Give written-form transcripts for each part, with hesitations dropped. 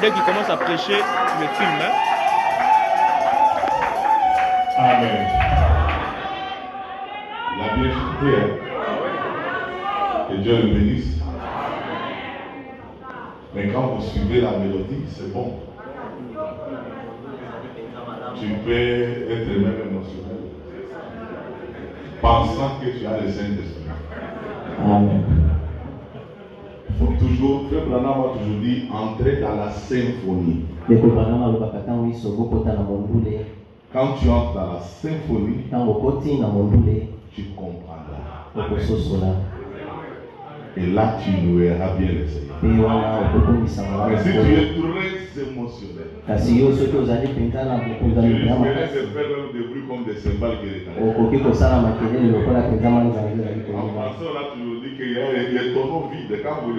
Dès qu'il commence à prêcher, tu me filmes. Hein? Amen. Il a bien chanté. Hein? Que Dieu le bénisse. Mais quand vous suivez la mélodie, c'est bon. Tu peux être même émotionnel. Pensant que tu as le Saint-Esprit. Amen. Il faut toujours, Frère Branham a toujours dit, entrer dans la symphonie. Quand tu entres dans la symphonie, tu comprendras. Et là, tu verras bien le Seigneur. Mais si tu es très émotionnel, tu risquerais de faire des bruits comme des cymbales qui retardent. En français, on a toujours dit qu'il y a des tonneaux vides. Quand vous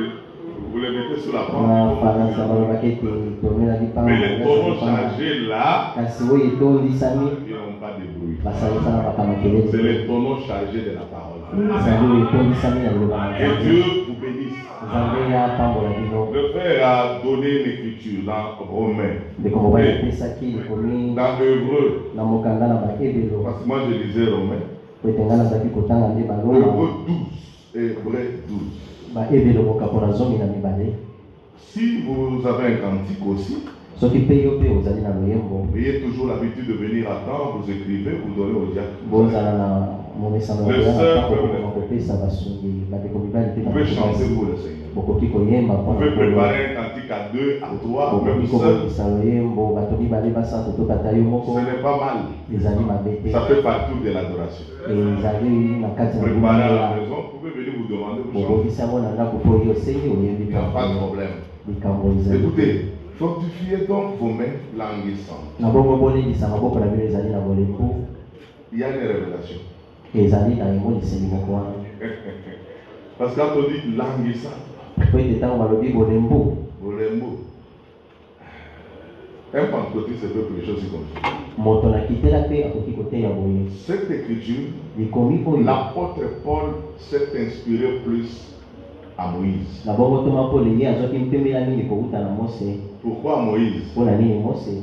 Vous le mettez sur la na pente. Faransa balobaka ete tomela lipango Mais les tonneaux chargés là, kasi oyo etondisami ils n'ont pas de bruit. basalisanaka makelele C'est les tonneaux chargés de la parole. ezali oyo etondisami na liloba na Que Nzambe. Dieu vous bénisse. Nzambe apambola bino Le frère a donné une écriture dans Romains, ndeko mobali apesaki likomi dans Hébreu. na mokanda na baebelo Parce que moi je lisais Romains. po ete nga nazalaki kotanga nde Hébreu baloma 12. Hébreu 12. baebelo mokapo na zomi na mibale. Si vous avez un cantique aussi, soki mpe yo mpe ozali na loyembo ayez toujours l'habitude de venir à temps, vous écrivez, vous donnez au diacre. bozala na momesano ya koyana ntango okokoma kopesa basungi bandeko mibali mpe Vous pouvez chanter pour le Seigneur. bokoki koyemba Vous pouvez préparer un cantique à 2, à 3, bokoki même seul. kobongisa loyembo bato mibale basanto to tata yo moko Ce n'est pas mal. ezali mabe te Ça fait partie de l'adoration. ezali na kati na Préparez à la libela maison, vous pouvez venir vous demander pour chanter. bobongisa yango na ndako mpo yo osengi oyembi Il n'y a pas de problème. likambo ezali Écoutez, fortifiez donc vos mains languissantes. na bongo bolendisa maboko na bino ezali na bolembu Il y a une révélation. ezali na emoniseli moko wana Parce que quand on dit languissant, po ete ntango balobi bolembu vous les mots. Un pentecôtiste peut prêcher aussi comme ça. moto na kitela mpe akoki koteya boye Cette écriture, likomi oyo l'apôtre Paul s'est inspiré plus à Moïse. na bongo toma pole ye azwaki mpembela mingi kowuta na mose Pourquoi Moïse? mpo na nini mose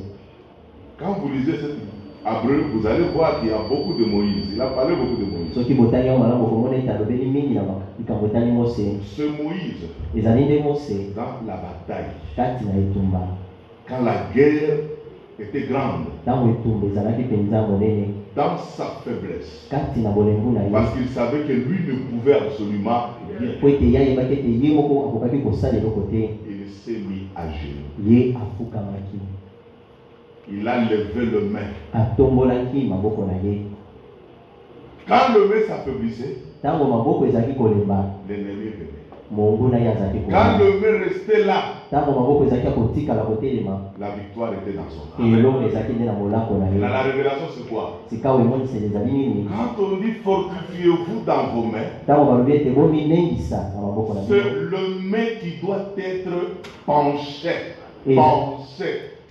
Quand vous lisez cette Hébreu, vous allez voir qu'il y a beaucoup de Moïse. Il a parlé beaucoup de Moïse. soki botangi yango malamu komona ete alobeli mingi na likambo etali mose Ce Moïse, ezali nde mose dans la bataille, kati na etumba quand la guerre était grande, ntango etumba ezalaki mpenza monene dans sa faiblesse, kati na bolembu na ye parce qu'il savait que lui ne pouvait absolument rien, po ete ye ayebaki ete ye moko akokaki kosala eloko te il s'est mis à genoux. ye afukamaki Il a levé le main. atombolaki maboko na ye Quand le main s'affaiblissait, ntango maboko ezalaki kolemba l'ennemi venait. mongu na ye azalaki Quand kolemba le main restait là, ntango maboko ezalaki kotikala kotelema la victoire était dans son camp. elongo ezalaki nde na molako na Dans la ye révélation, c'est quoi? sika oyo emoniseli ezali nini Quand on dit fortifiez-vous dans vos mains, ntango balobi ete bominengisa na maboko na c'est bino le main qui doit être penché, Et- pensé,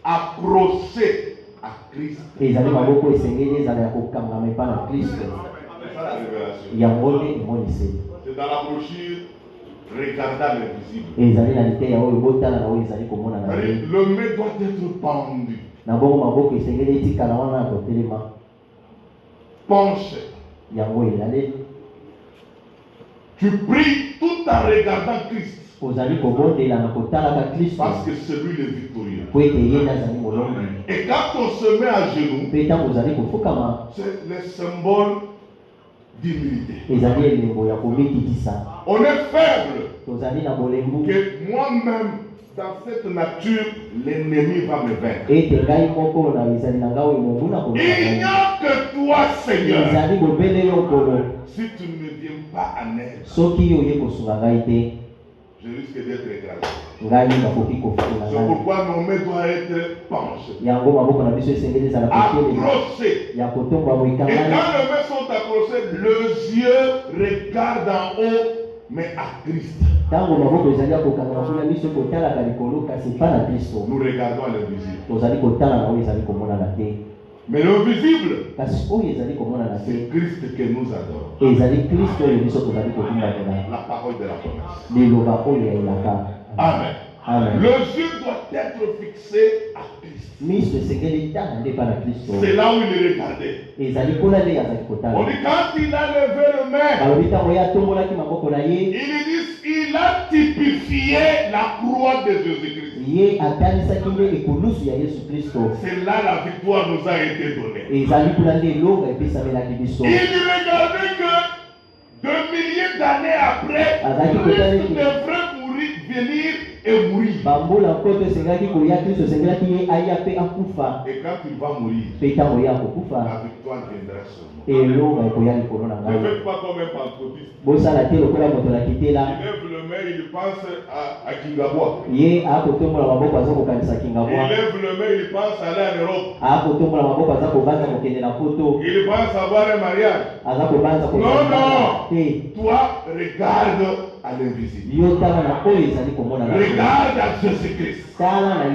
accroché à Christ. ezali maboko esengeli ezala ya kokangama epa na kristo C'est ça la révélation. yango nde emoniseli C'est dans la brochure regardant l'invisible. ezali na liteya oyo botala na oyo ezali komona na ye C'est-à-dire, le main doit être pendu, na bongo maboko esengeli etikala wana na kotelema penché. yango elali Tu pries tout en regardant Christ, ozali kobondela na kotalaka kristo parce que c'est lui le victorieux. po ete ye nde azali molongi Et quand on se met à genoux, mpe ntango ozali kofukama c'est le symbole d'humilité. ezali elembo ya komikitisa On est faible, tozali na bolembu que moi-même, dans cette nature, l'ennemi va me vaincre. ete ngai moko na ezali na ngai oyo mongu na Il n'y kolaa a que toi, Seigneur. ezali bobele yo nkolo Si tu ne me viens pas en aide, soki yo oye kosunga ngai te je risque d'être écrasé. ngai nakoki kofuna C'est ngai pourquoi nos mains doivent être penchées, yango maboko na biso esengeli ezala kotelema accrochées. ya kotombwamo Et quand ekangani les mains sont accrochées, les yeux regardent en haut, mais à Christ. ntango maboko ezali ya kokangama kuna miso kotalaka likolo kasi epa na kristo Nous regardons à l'invisible. tozali kotala na oyo ezali komonana te Mais l'invisible, kasi oyo ezali komonana te c'est Christ que nous adorons. ezali kristo oyo biso tozali kokumbatela La parole de la promesse. liloba oyo ya elaka Amen. amen Les yeux doivent être fixés à Christ. miso esengeli tala nde epa na kristo C'est là où il regardait. ezali kuna nde azali On kotala dit quand il a levé le main, balobi ntango ye atombolaki maboko na ye il a typifié la croix de Jésus-Christ. ye atalisaki nde ekulusu ya yesu kristo C'est là la victoire nous a été donnée. ezali kuna nde elonga epesamelaki biso Il regardait que 2 milliers d'années après, Azaki kotali- Christ devrait mourir, venir et mourir. bambola nkoto esengelaki koya kristo esengelaki ye aya mpe akufa Et quand il va mourir, mpe ntango ye akokufa la victoire viendra sur nous. elonga ekoya likolo na Ne ngai faites pas comme un pentecôtiste. bosala te lokola moto na kitela Il lève le main, il pense à Kingabois. ye akotombola maboko aza kokanisa Il kingabwa lève le main, il pense aller en Europe. akotombola maboko aza kobanza kokende na poto Il pense avoir un mariage. aza kobanza Non, non. te Toi, regarde à l'invisible. Regarde à Jésus-Christ. Regarde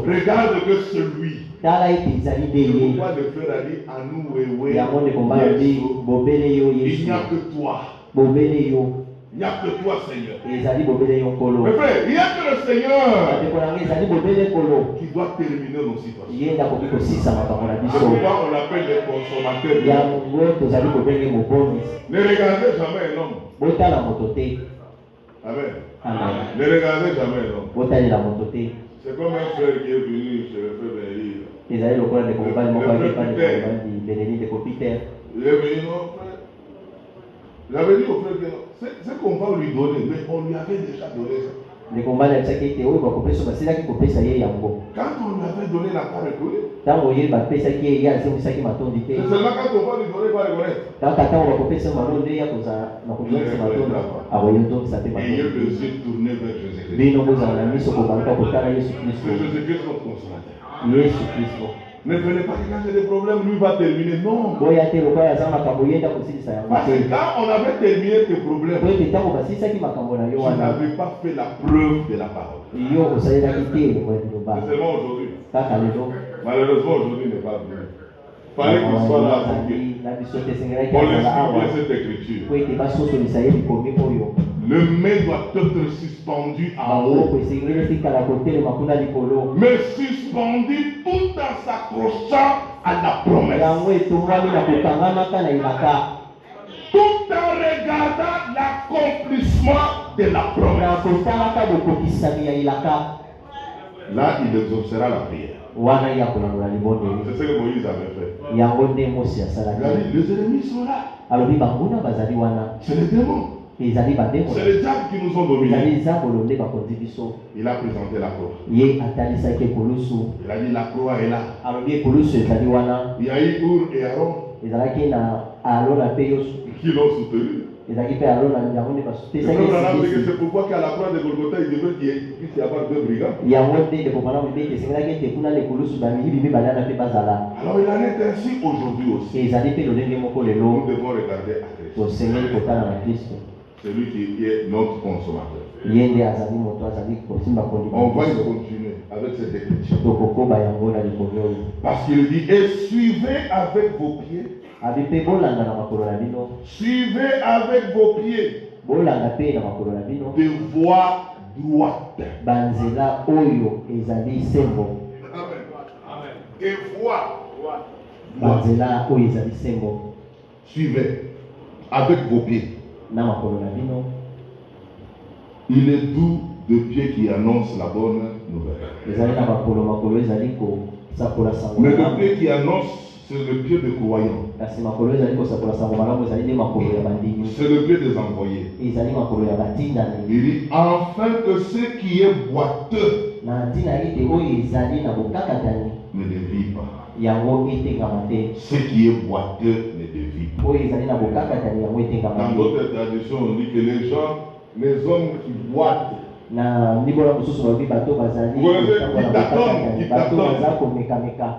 Regarde que celui. Pourquoi le frère a dit à nous, il n'y a que toi. Il n'y a que toi, Seigneur. Mais frère, il n'y a que le Seigneur qui doit terminer nos situations. C'est pourquoi on l'appelle les consommateurs. Ne regardez jamais l'homme. Amen. Ne regardez jamais l'homme. C'est comme un frère qui est venu chez le frère Bénédicte. Il est venu, non, frère. J'avais dit au frère que c'est qu'on va lui donner, mais on lui avait déjà donné ça. Quand on lui avait donné la part reconnue, c'est seulement quand on va lui donner, il va reconnaître. Ayez le yeux tourné vers Jésus-Christ. C'est Jésus-Christ notre consolateur. Ne venez pas que quand j'ai des problèmes, lui va terminer. Non. Parce que quand on avait terminé tes problèmes, tu n'avais pas fait la preuve de la parole. C'est seulement aujourd'hui. Malheureusement, aujourd'hui il n'est pas venu. Il fallait qu'il soit là pour que on l'explique cette écriture. Le main doit être suspendu en haut. Mais suspendu tout en s'accrochant à la promesse. Tout en regardant l'accomplissement de la promesse. Là, il exaucera la prière. C'est ce que Moïse avait fait. Il a dit, les ennemis sont là. C'est les démons. C'est les diables qui nous ont dominés. Il a présenté la croix. Il a dit la croix est là. Il y a eu Our et Aaron qui l'ont soutenu. C'est pourquoi qu'à la croix de Golgotha, il devait qu'il puisse y avoir deux brigands. Alors il en est ainsi aujourd'hui aussi. Nous devons regarder à Christ. C'est lui qui est notre consommateur. On va y continuer avec cette écriture. Parce qu'il dit, et suivez avec vos pieds. Suivez avec vos pieds de voie droite. Amen. De voie droite. Suivez avec vos pieds. Il est doux de pied qui annonce la bonne nouvelle. Mais le pied qui annonce, c'est le pied de croyant. C'est le pied des envoyés. Il dit, afin que ce qui est boiteux ne dévie pas. Ce qui est boiteux ne dévie pas. Dans d'autres traditions, on dit que les hommes qui boitent,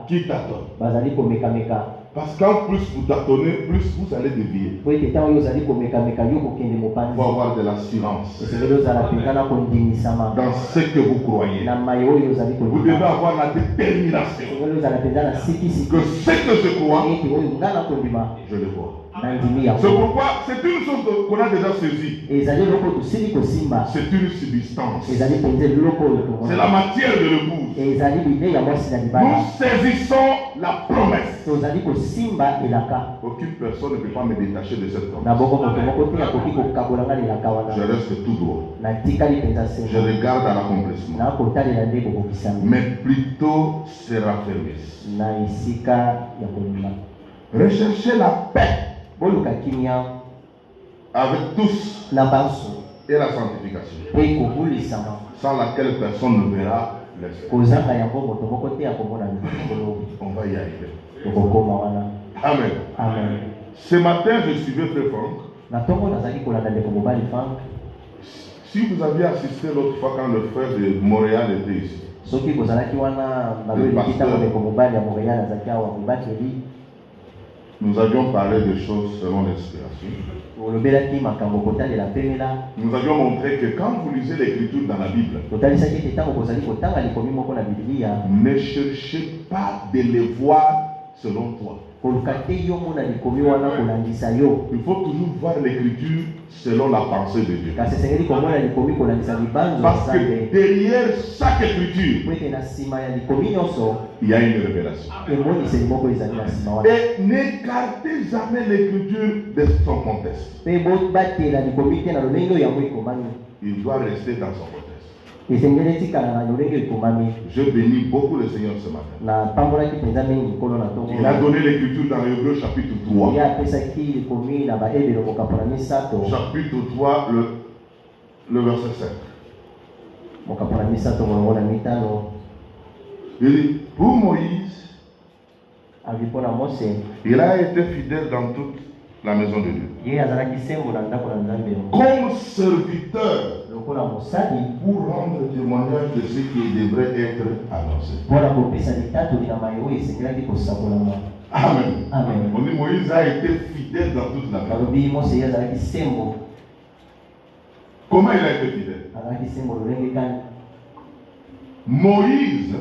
qui t'attendent. Parce qu'en plus vous tâtonnez, plus vous allez dévier. Il faut avoir de l'assurance dans ce que vous croyez. Vous devez avoir la détermination que ce que je crois, je le vois. C'est pourquoi c'est une chose qu'on a déjà saisie. C'est une substance. C'est la matière de l'épouse. Nous saisissons la promesse. Aucune personne ne peut pas me détacher de cette promesse. Je reste tout droit. Je regarde à l'accomplissement. Mais plutôt se raffermissent. Recherchez la paix avec tous et la sanctification, sans laquelle personne ne verra l'Esprit. On va y arriver. Amen. Amen. Ce matin, je suivais Frère Franck. Si vous aviez assisté l'autre fois quand le frère de Montréal était ici, Nous avions parlé des choses selon l'inspiration. Nous avions montré que quand vous lisez l'écriture dans la Bible, ne cherchez pas de les voir selon toi. Il faut toujours voir l'écriture selon la pensée de Dieu. Parce que derrière chaque écriture, il y a une révélation. Et n'écartez jamais l'écriture de son contexte. Il doit rester dans son contexte. Je bénis beaucoup le Seigneur ce matin. Il a donné l'écriture dans Hébreux chapitre 3. Chapitre 3, le verset 7. Il dit, pour Moïse, il a été fidèle dans toute la maison de Dieu. Comme serviteur, pour rendre témoignage de ce qui devrait être annoncé. Amen. On dit Moïse a été fidèle dans toute la maison. Comment il a été fidèle? Moïse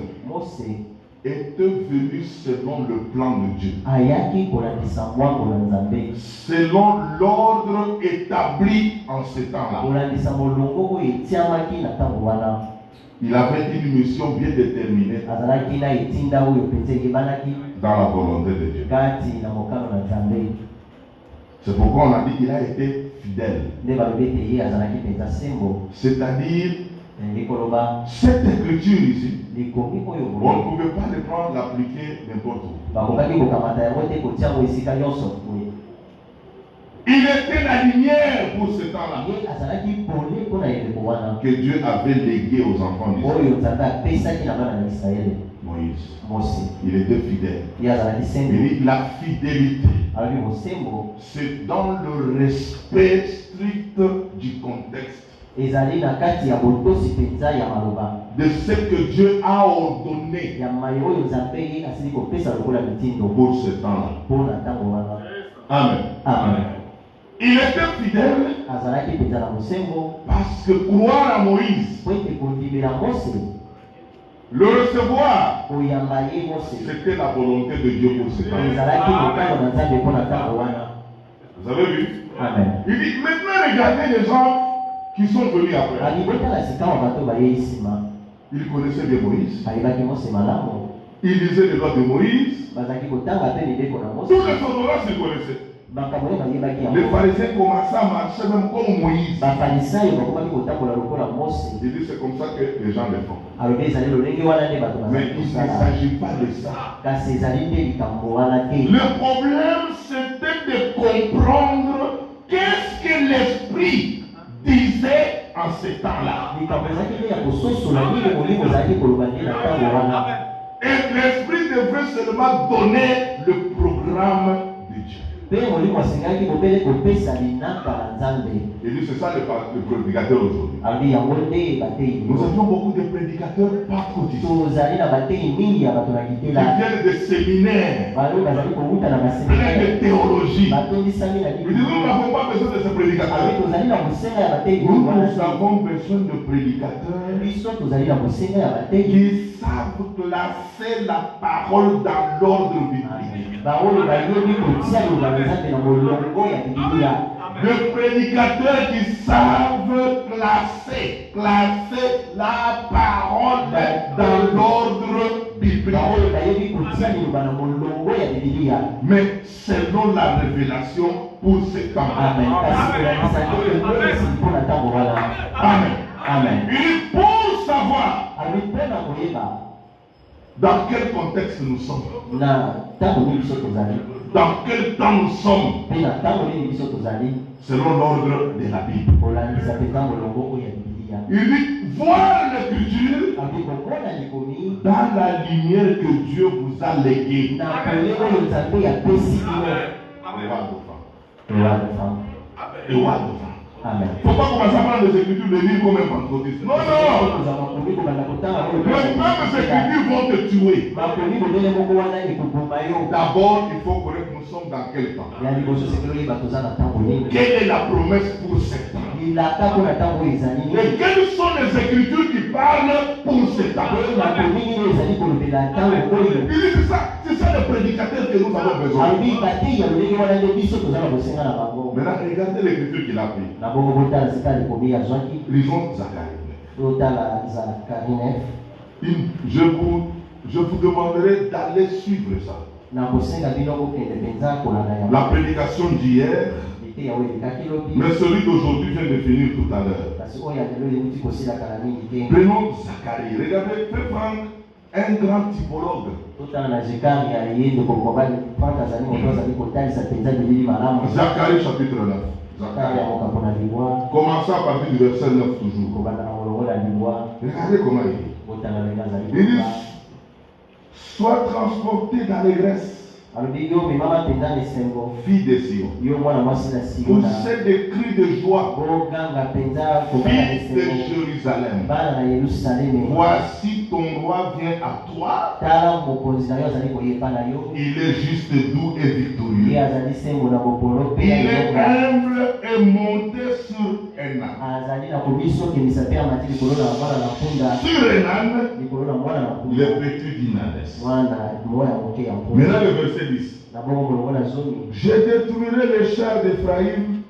était venu selon le plan de Dieu. Selon l'ordre établi en ce temps-là. Il avait une mission bien déterminée dans la volonté de Dieu. C'est pourquoi on a dit qu'il a été fidèle. C'est-à-dire, cette écriture ici, on ne pouvait pas le prendre, l'appliquer n'importe où. Il était la lumière pour ce temps-là que Dieu avait légué aux enfants d'Israël. Moïse, il était fidèle. Et la fidélité, c'est dans le respect strict du contexte de ce que Dieu a ordonné pour ce temps-là. Amen. Il était fidèle parce que croire à Moïse, le recevoir, c'était la volonté de Dieu pour ce temps. Vous avez vu? Amen. Il dit maintenant regardez les gens qui sont venus après. Ils connaissaient bien Moïse. Ils lisaient les lois de Moïse. Tous les soldats se connaissaient. Les pharisiens commençaient à marcher même comme Moïse. Il dit c'est comme ça que les gens le font. Mais il ne s'agit pas de ça. Le problème c'était de comprendre qu'est-ce que l'esprit disait en ce temps-là. Et l'esprit devrait seulement donner le programme de Dieu. Et lui, c'est ça le prédicateur aujourd'hui. Nous avions beaucoup de prédicateurs partout ici. Ils viennent de séminaires, plein de théologie. Ils disent nous n'avons pas besoin de ces prédicateurs. Nous avons besoin de prédicateurs qui savent placer la parole dans l'ordre biblique. De prédicateurs qui savent placer la parole dans l'ordre biblique. Mais selon la révélation pour ce temps. Amen. Amen. Et pour savoir dans quel contexte nous sommes, dans quel temps nous sommes, selon l'ordre de la Bible. Il dit voir l'écriture dans la lumière que Dieu vous a léguée. Amen. Il ne faut pas commencer à prendre les écritures, les lire comme un pentecôtiste. Non. Même ces écritures vont te tuer. D'abord, il faut connaître nos nous sommes dans quel temps? ya liboso sekelo yeba toza na ntango nini. Quelle est la promesse pour ce temps? ilaka mpona ntango oyo ezali nini. Et quelles sont les écritures qui parlent pour ce temps? elako nini oyo ezali kolobela ntango oyo. Il dit c'est ça le prédicateur que nous avons besoin. alobi bateyi ya lolenge wana nde biso toza na kosenga na bango. Maintenant, regardez l'écriture qu'il a pris. na bongo botala sika likomi azwaki. Lisons Zacharie. totala Zacharie 9. Je vous demanderai d'aller suivre ça. na kosenga bino kokende mpenza kolanda yango. La prédication d'hier, ete yawe elekaki lobi. mais celui d'aujourd'hui vient de finir tout à l'heure. kasi oyo ya lelo euti kosilaka na mingi te. Prenons Zacharie. Regardez, faites prendre un grand typologue. totala na Zekari ya ye ndeko mobali frank azali moto azali kotalisa mpenza bilili malamu. Zacharie chapitre 9. Zacharie ya mokambo na liwa. Commençons à partir du verset 9 toujours. kobanda na molongo na liwa. Regardez comment il dit. botala ndenge azali Il dit, koba. sois transporté dans les graisses, alobi yo memama mpenza na esengo. fille de Sion. yo mwana mwasi na siona. Poussez des cris de joie, boganga mpenza kokana na fille de esengo. Jérusalem. bana na yerusaleme. Voici ton roi vient à toi. tala mokonzi na yo azali koyeba na yo. Il est juste, doux et ye victorieux. azali sembo na mokolo mpe Il ya est elonga. humble et monté sur un âne. azali na komisokemisa mpe amati likolo na mwana na mpunda. Sur un âne, likolo na mwana na le mpunda. petit d'Inanès. mwana moya moke ya mpunda. Maintenant le verset 10. na bongo molongo na zomi. Je détruirai les chars d'Éphraïm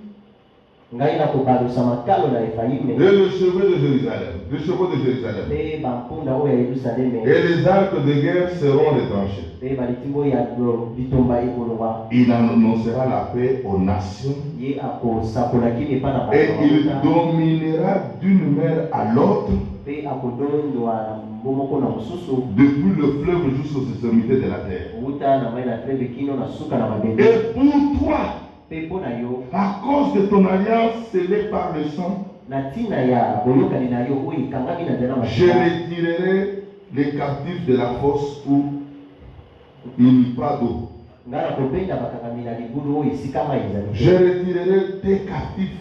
ngai nakobalusa makalo na et efraime. le chevet de Jérusalem. Les chevaux de Jérusalem. mpe bampunda oyo ya yerusaleme. Et les arcs de guerre seront retranchés. mpe balitimbo ya bitomba ekolongwa. Il annoncera la paix aux nations ye akosakola kini epa na et il bato. dominera d'une mer à l'autre, mpe akodondwa na mbomoko na mosusu. depuis le fleuve jusqu'aux extrémités de la terre. wuta na mai na fleve kino na suka na mabende. Et pour toi, mpe mpo na yo à cause de ton alliance scellée par le sang, na ntina ya boyokani na yo oyo ekangami na nzela je makila. retirerai les captifs de la fosse où il n'y a pas d'eau. ngai nakobenda bakangami na libulu oyo esika mai ezali Je te. retirerai tes captifs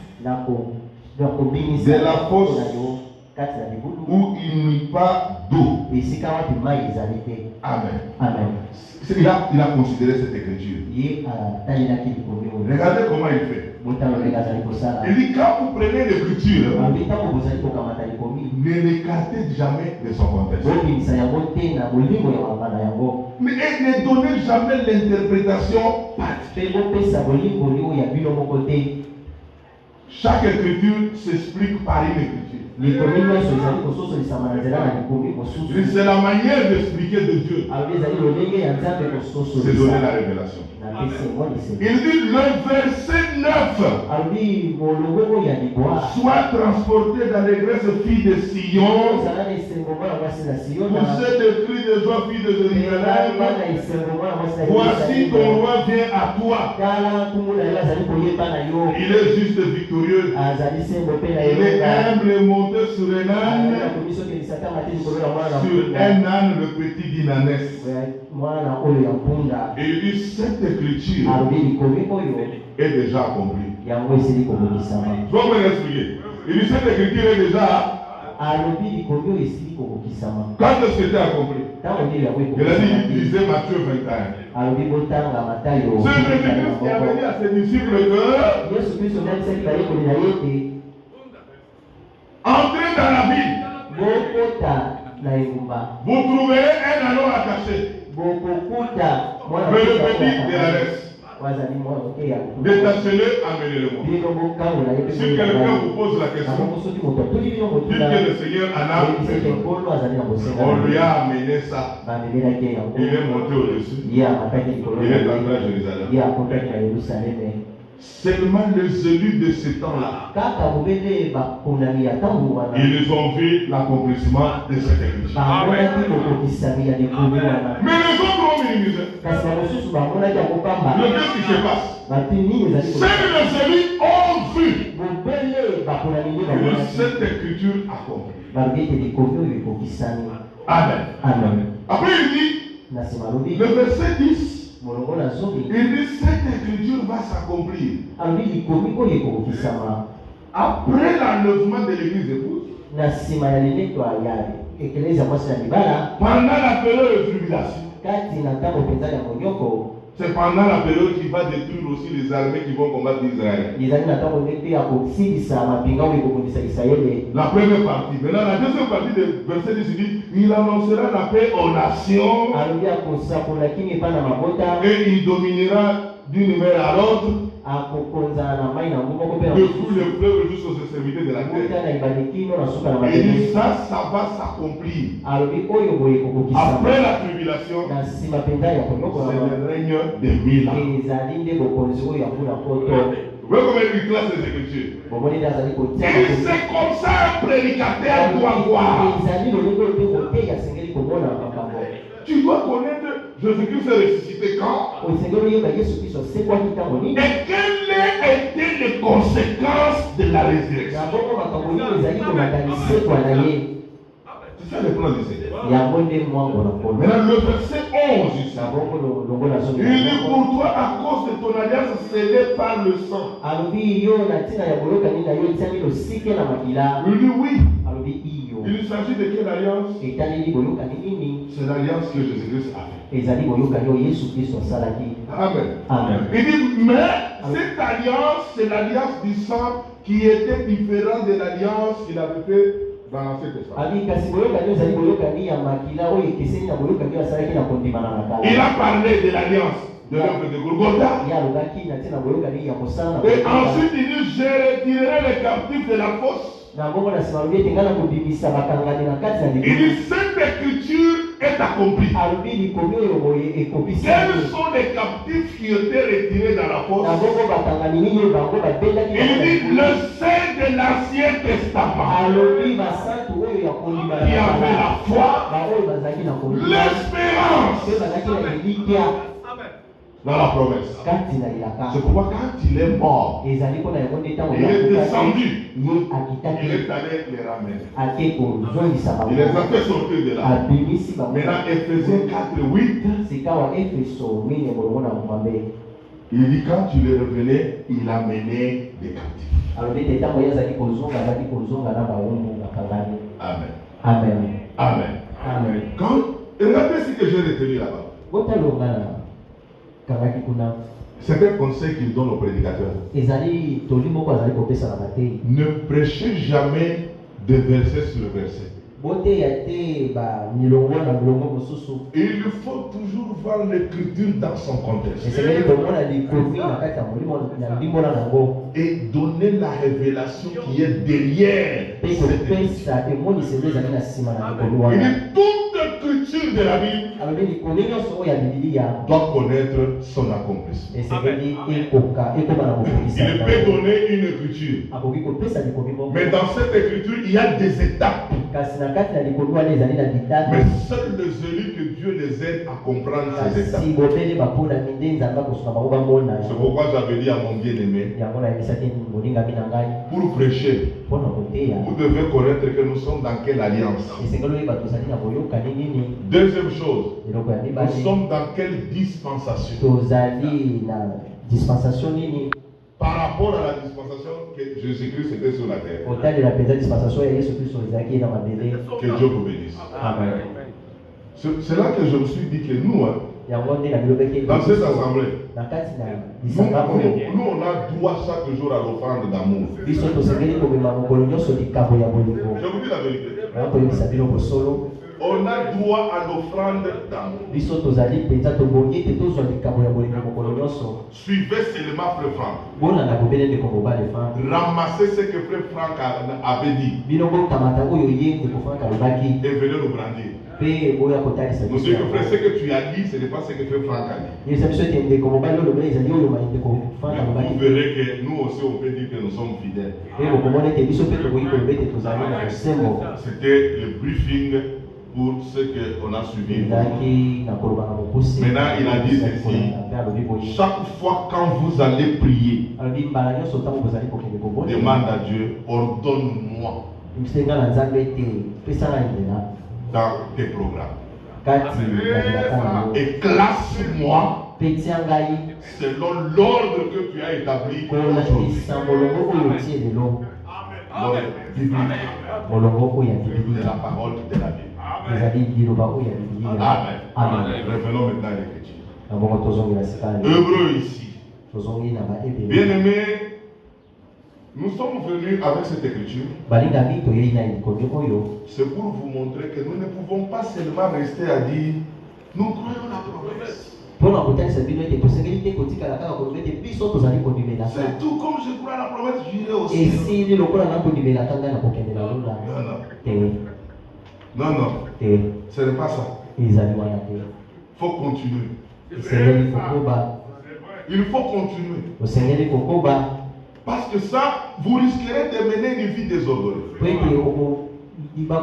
nakobimisa De la fosse. na yo kati na libulu où il n'y a pas d'eau. esika wapi mai ezali te. Amen. amen. Il a considéré cette écriture. ye atalelaki likomi oyo. Regardez comment il fait. botalo ndenge azali kosala. Il dit quand vous prenez l'écriture, alobi ntango bozali kokamata likomi ne l'écartez jamais de son contexte. bobimisa yango te na bolingo ya mama na yango. Mais et ne donnez jamais l'interprétation partielle. mpe bopesa bolingo oyo ya bino moko te. Chaque écriture s'explique par une écriture. likomi nyonso ezali kososolisama na nzela na likomi mosusu. C'est la manière d'expliquer de Dieu. alobi ezali lolenge ya nzambe C'est donner kososolisa la révélation. na pesi yango liseke. Il dit le verset 9. alobi molongo oyo ya libwa. Sois transporté dans les graisses filles de Sion. ozala na esengo mwana mwasi na siona. Poussez des cris de joie filles de Jérusalem. na esengo mwana mwasi na Voici ton Yerusalemu. roi vient à toi. tala nkumu na yo azali koyeba na yo. Il est juste victorieux. azali sembo mpe na Il est elonga. humble et monté sur un âne. komisokelisaka mati likolo ya mwana na Sur mpunda. un âne, le petit d'Inanès. mwana oyo ya mpunda. Et il dit cette écriture alobi likomi oyo est déjà accomplie. yango esili kobokisama. Je vais vous expliquer. Il dit cette écriture est déjà. alobi likomi oyo esili kobokisama. Quand est-ce que c'était accompli? ntango nde yango Il a dit, ekobokisama. lisez Matthieu 21. alobi botanga matayo. C'est Jésus qui a dit à ses disciples que yesu kristo ndamisaki bayekoli na ye ete entrez dans la ville. bokota na engumba. Vous trouverez un anneau attaché. bokokuta mwana Mais le petit de la laisse. wazali mwana moke ya Détachez-le, amenez-le-moi. bino bokangola ye Si quelqu'un vous pose la question, nango soki moto atuli bino dites motuna que le Seigneur en a oyebiseke besoin. nkolo azali na bosenga. On lui a amené ça. bamemelaki ye yango. Il est monté au-dessus. ye amakaki likolo Il na est entré à ye. Jérusalem. ye akotaki na yerusaleme. Seulement les élus de ce temps-là, kaka bobele bakonami ya ntango wana ils ont vu l'accomplissement de cette écriture. bamonaki bokokisami ya likomi wana. Mais les autres ont minimisé. kasi bamosusu bamonaki yango pamba. Le qu'est-ce qui se passe? batini nini ezali Seuls les élus ont vu bobele bakonami nde que bamonaki cette écriture accomplie. balobi ete likomi oyo ekokisami. Amen. amen. Après il dit, na nsima lobi le verset 10, molongo na zomi il dit cette écriture va s'accomplir alobi likomi oyo ekokokisama après l'enlèvement de l'église épouse, na nsima ya liletwa ya ekelezi ya mwasi na libala pendant la période de tribulation. kati na ntango mpenza ya monyoko C'est pendant la période qu'il va détruire aussi les armées qui vont combattre Israël. La première partie. Maintenant, la deuxième partie du verset 10 dit, il annoncera la paix aux nations et il dominera d'une mer à l'autre de tous les fleuves jusqu'aux extrémités de la terre. Et il dit ça va s'accomplir. Après la tribulation, c'est le règne des 1000 ans. Vous voyez comment il classe les Écritures. Et c'est comme ça un prédicateur doit voir. Tu dois connaître Jésus-Christ est ressuscité quand? Et quelles étaient les conséquences de la résurrection? C'est ça le plan d'Israël. Maintenant, le verset 11 ici. Il dit pour toi, à cause de ton alliance scellée par le sang. Il dit oui. Il s'agit de quelle alliance? C'est l'alliance que Jésus-Christ a fait. Amen. Amen. Il dit, mais cette alliance, c'est l'alliance du sang qui était différente de l'alliance qu'il avait fait dans l'Ancien Testament. Il a parlé de l'alliance de l'œuvre de Golgotha. Et ensuite, il dit, je retirerai les captifs de la fosse. Il dit, cette écriture est accomplie. Quels sont les captifs qui étaient retirés dans la fosse? Il dit, le sein de l'Ancien Testament, qui avait la foi, l'espérance dans la promesse. C'est pourquoi quand il est mort, il est descendu, il est allé les ramener. Il les a fait sortir de là. Maintenant, Ephésiens 4:8, il dit quand tu les revenais, il a mené des captifs. Amen. Amen. Amen. Amen. Quand, regardez ce que j'ai retenu là-bas. C'est un conseil qu'il donne aux prédicateurs. Ne prêchez jamais de verset sur verset. Il faut toujours voir l'écriture dans son contexte. Et donner la révélation qui est derrière. Il dit toute écriture de la Bible doit connaître son accomplissement. Il peut donner une écriture. Mais dans cette écriture, il y a des étapes. Mais seuls les élus que Dieu les aide à comprendre ces étapes. C'est pourquoi j'avais dit à mon bien-aimé, pour prêcher, vous devez connaître que nous sommes dans quelle alliance. Deuxième chose, nous sommes dans quelle dispensation. Par rapport à la dispensation que Jésus-Christ était sur la terre. Que Dieu vous bénisse. Amen. C'est là que je me suis dit que nous, dans cette assemblée, nous on a droit chaque jour à l'offrande d'amour. Je vous dis la vérité. On a droit à l'offrande d'amour. Suivez seulement Frère Franck. Ramassez ce que Frère Franck avait dit. Et venez nous brandir. Nous savons que frère, ce que tu as dit, ce n'est pas ce que Frère Franck a dit. Vous verrez que nous aussi on peut dire que nous sommes fidèles. C'était le briefing pour ce qu'on a suivi. Maintenant, il a dit ceci. Chaque fois quand vous allez prier, demande à Dieu, ordonne-moi dans tes programmes. Et classe-moi selon l'ordre que tu as établi aujourd'hui. C'est la parole de la Bible. Amen. Revenons maintenant à l'écriture. Hébreu ici. Bien-aimés, nous sommes venus avec cette écriture. C'est pour vous montrer que nous ne pouvons pas seulement rester à dire nous croyons la promesse. C'est tout comme je crois la promesse, j'irai aussi. Non. Ce n'est pas ça. Il faut continuer. Il faut continuer. Parce que ça, vous risquerez de mener une vie désordonnée. Tu vas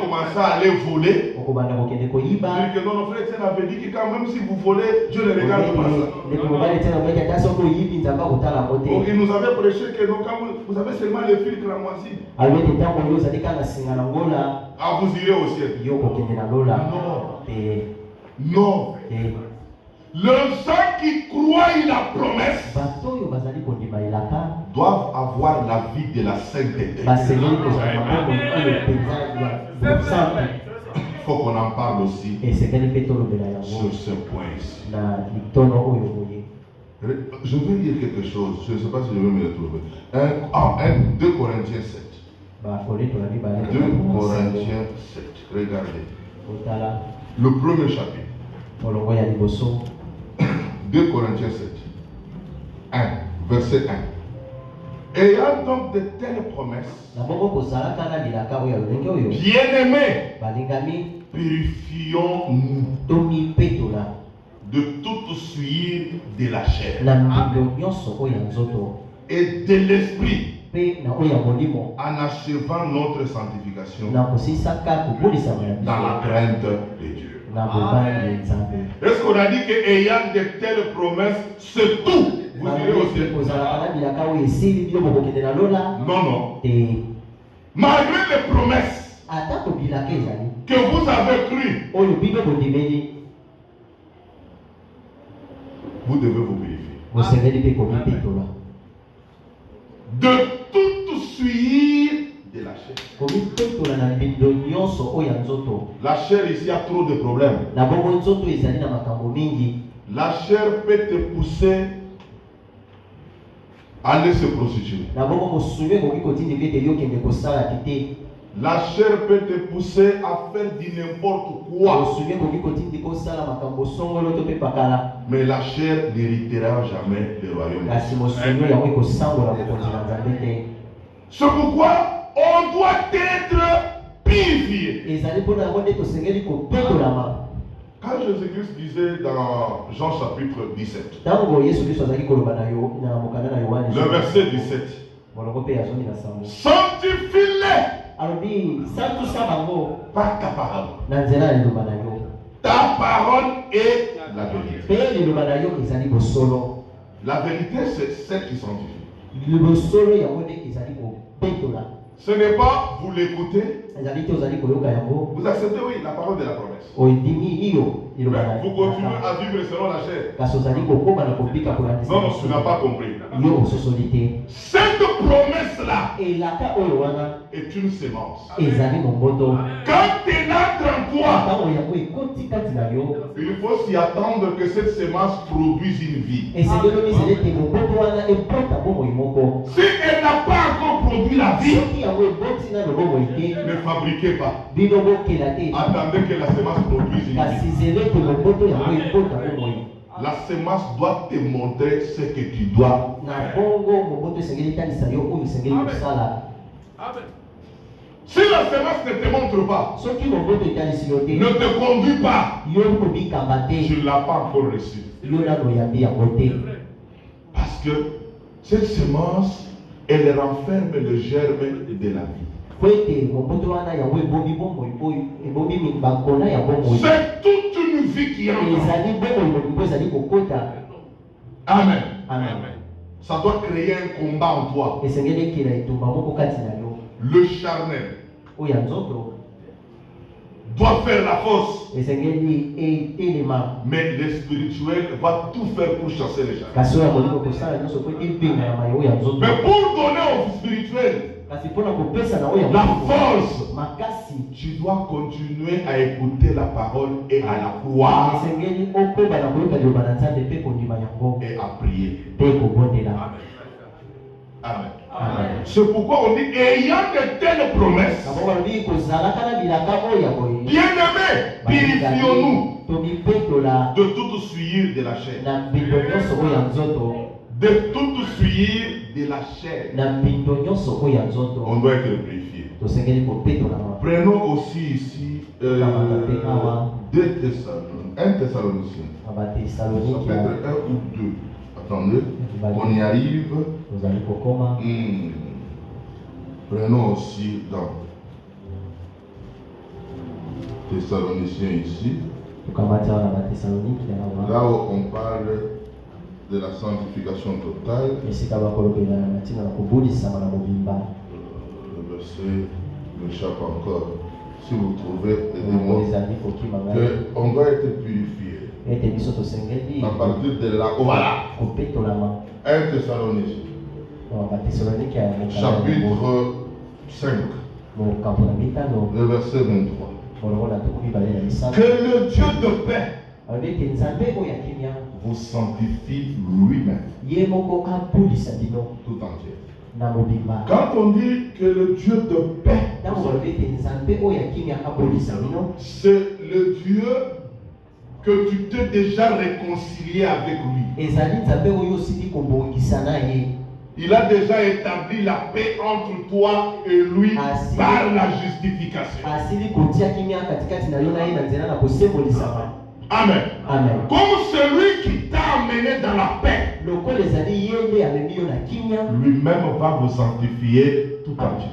commencer à aller voler. Dire que non, frère, Etienne avait dit que quand même si vous volez, Dieu ne regarde pas ça. Donc il nous avait prêché que non, quand vous avez seulement les fils cramoisis. Ah, vous irez au ciel. Non. Les gens qui croient la promesse doivent avoir la vie de la sainteté. Il faut qu'on en parle aussi sur ce point ici. Je veux dire quelque chose, je ne sais pas si je vais me retrouver. 2 Corinthiens 7. 2 Corinthiens 7. Regardez. Le premier chapitre. 2 Corinthiens 7. 1. Verset 1. Ayant donc de telles promesses, bien-aimés, purifions-nous de toute souillure de la chair et de l'esprit, en achevant notre sanctification dans la crainte de Dieu. Est-ce qu'on a dit qu'ayant de telles promesses, c'est tout? Vous direz aussi. Non. Malgré les promesses que vous avez crues, vous devez vous purifier de toute souillure de la chair. La chair ici a trop de problèmes. La chair peut te pousser à aller se prostituer. La chair peut te pousser à faire du n'importe quoi. Mais la chair n'héritera jamais le royaume. C'est pourquoi on doit être purifié. Quand Jésus-Christ disait dans Jean chapitre 17, le verset 17, sanctifie-les par ta parole. Ta parole est la vérité. La vérité, c'est celle qui sanctifie. Ce n'est pas vous l'écoutez, vous acceptez, oui, la parole de la promesse. Mais vous continuez à vivre selon la chair. Non, tu n'as pas compris. Cette promesse-là est une sémence. Quand elle entre en toi, il faut s'y attendre que cette sémence produise une vie. Si elle n'a pas encore produit la vie, ne fabriquez pas. Attendez que la sémence produise une vie. La sémence doit te montrer ce que tu dois faire. Si la sémence ne te montre pas, ne te conduis pas, tu ne l'as pas encore reçu. Parce que cette sémence, elle renferme le germe de la vie. C'est toute une vie qui est en toi. Amen. Ça doit créer un combat en toi. Le charnel doit faire la force. Mais le spirituel va tout faire pour chasser les charnels. Mais pour donner au spirituel La force, tu dois continuer à écouter la parole et à la croire et à prier. Amen. Amen. C'est pourquoi on dit, ayant de telles promesses, bien-aimés, purifions-nous de toute souillure de la chair. De toute souillure de la chair. On doit être purifié. Prenons aussi ici 2 Thessaloniciens. 1 Thessaloniciens. Chapitre 1 ou 2. Attendez, on y arrive. Prenons aussi dans Thessaloniciens ici. Là où on parle de la sanctification totale. Le verset m'échappe encore. Si vous trouvez, aidez-moi. On doit être purifié. À partir de là, voilà. 1 Thessaloniciens. Chapitre 5. Le verset 23. Que le Dieu de paix vous sanctifie lui-même tout entier. Quand on dit que le Dieu de paix, c'est le Dieu que tu t'es déjà réconcilié avec lui. Il a déjà établi la paix entre toi et lui par la justification. Amen. Amen. Comme celui qui t'a amené dans la paix, lui-même va vous sanctifier tout entier.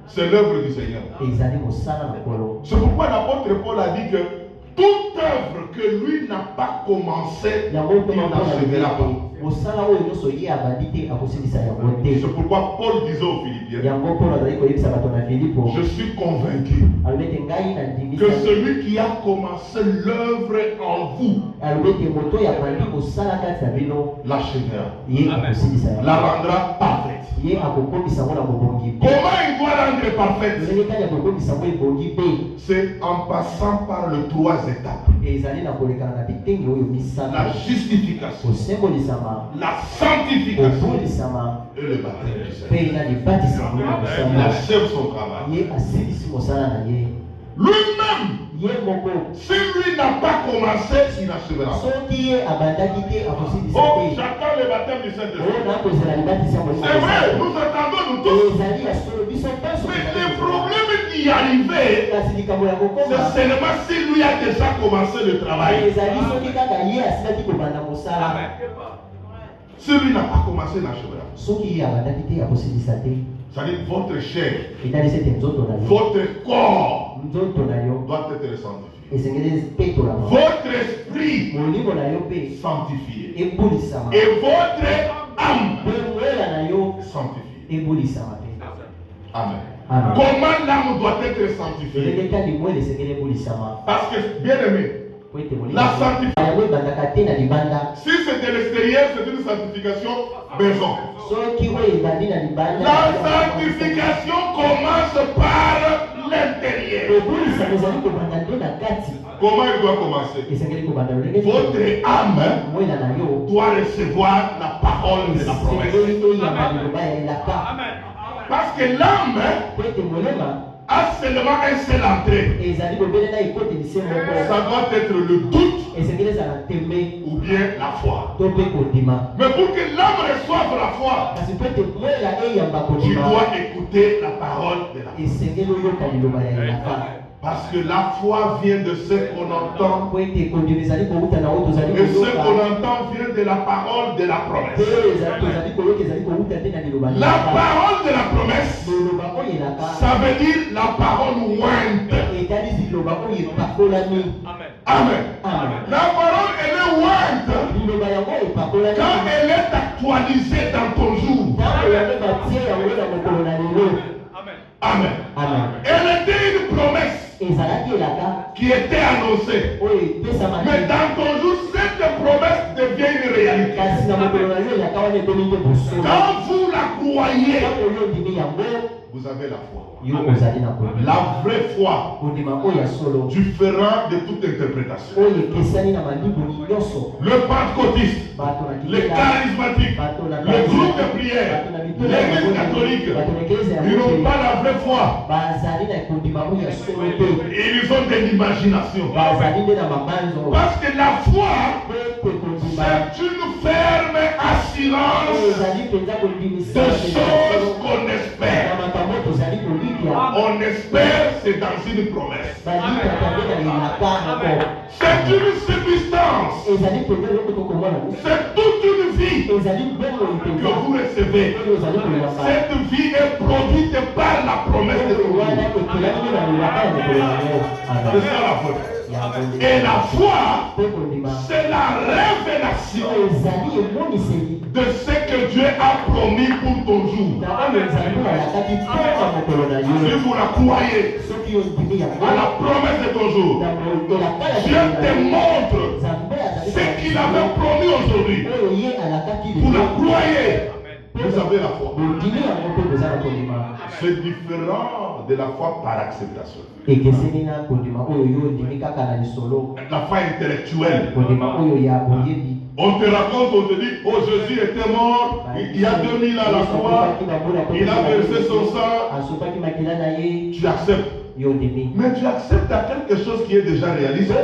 C'est l'œuvre du Seigneur. C'est pourquoi l'apôtre Paul a dit que toute œuvre que lui n'a pas commencé, il n'achèvera pas. C'est pourquoi Paul disait aux Philippiens, je suis convaincu que celui qui a commencé l'œuvre en vous l'achèvera, la rendra parfaite. Comment il doit rendre parfaite? C'est en passant par les 3 étapes. La justification, la sanctification et le baptême du Seigneur. Il achève son travail. Lui-même, si lui n'a pas commencé, il n'achèvera pas. Oh, j'attends le baptême du Saint-Esprit. C'est vrai, nous attendons nous tous. Mais le problème d'y arriver, c'est seulement si lui a déjà commencé le travail. Si lui n'a pas commencé, il n'achèvera. C'est-à-dire votre chair, votre corps doit être sanctifié. Votre esprit sanctifié. Et votre âme sanctifiée. Amen. Comment l'âme doit être sanctifiée? Parce que, bien aimé, la sanctification, si c'est de l'extérieur, c'est une sanctification maison. La sanctification commence par l'intérieur. Comment il doit commencer? Votre âme doit recevoir la parole de la promesse. Parce que l'âme a seulement un seul entrée. Ça doit être le doute ou bien la foi. Mais pour que l'âme reçoive la foi, tu dois écouter la parole de la foi. Parce que la foi vient de ce qu'on entend. Et ce qu'on entend vient de la parole de la promesse. La parole de la promesse, ça veut dire la parole ointe. Amen. La parole, elle est ointe quand elle est actualisée dans ton jour. Amen. Elle était une promesse qui était annoncée. Mais dans ton jour, cette promesse devient une réalité. Quand vous la croyez, vous avez la foi. La vraie foi différente de toute interprétation. Le pentecôtiste, les charismatiques, le groupe de prière, l'église catholique, ils n'ont pas la vraie foi. Ils ont de l'imagination. Parce que la foi, c'est une ferme assurance de choses qu'on espère. On espère, c'est dans une promesse. C'est une substance. C'est toute une vie que vous recevez. Cette vie est produite par la promesse de Dieu. C'est ça la foi. Et la foi, c'est la révélation de ce que Dieu a promis pour ton jour. Si vous la croyez à la promesse de ton jour, Dieu te montre ce qu'il avait promis aujourd'hui. Vous la croyez, vous avez la foi. C'est différent de la foi par acceptation. La foi intellectuelle. On te raconte, on te dit, oh Jésus était mort, il y a 2000 ans à la croix, il a versé son sang, tu acceptes. Mais tu acceptes à quelque chose qui est déjà réalisé. Ça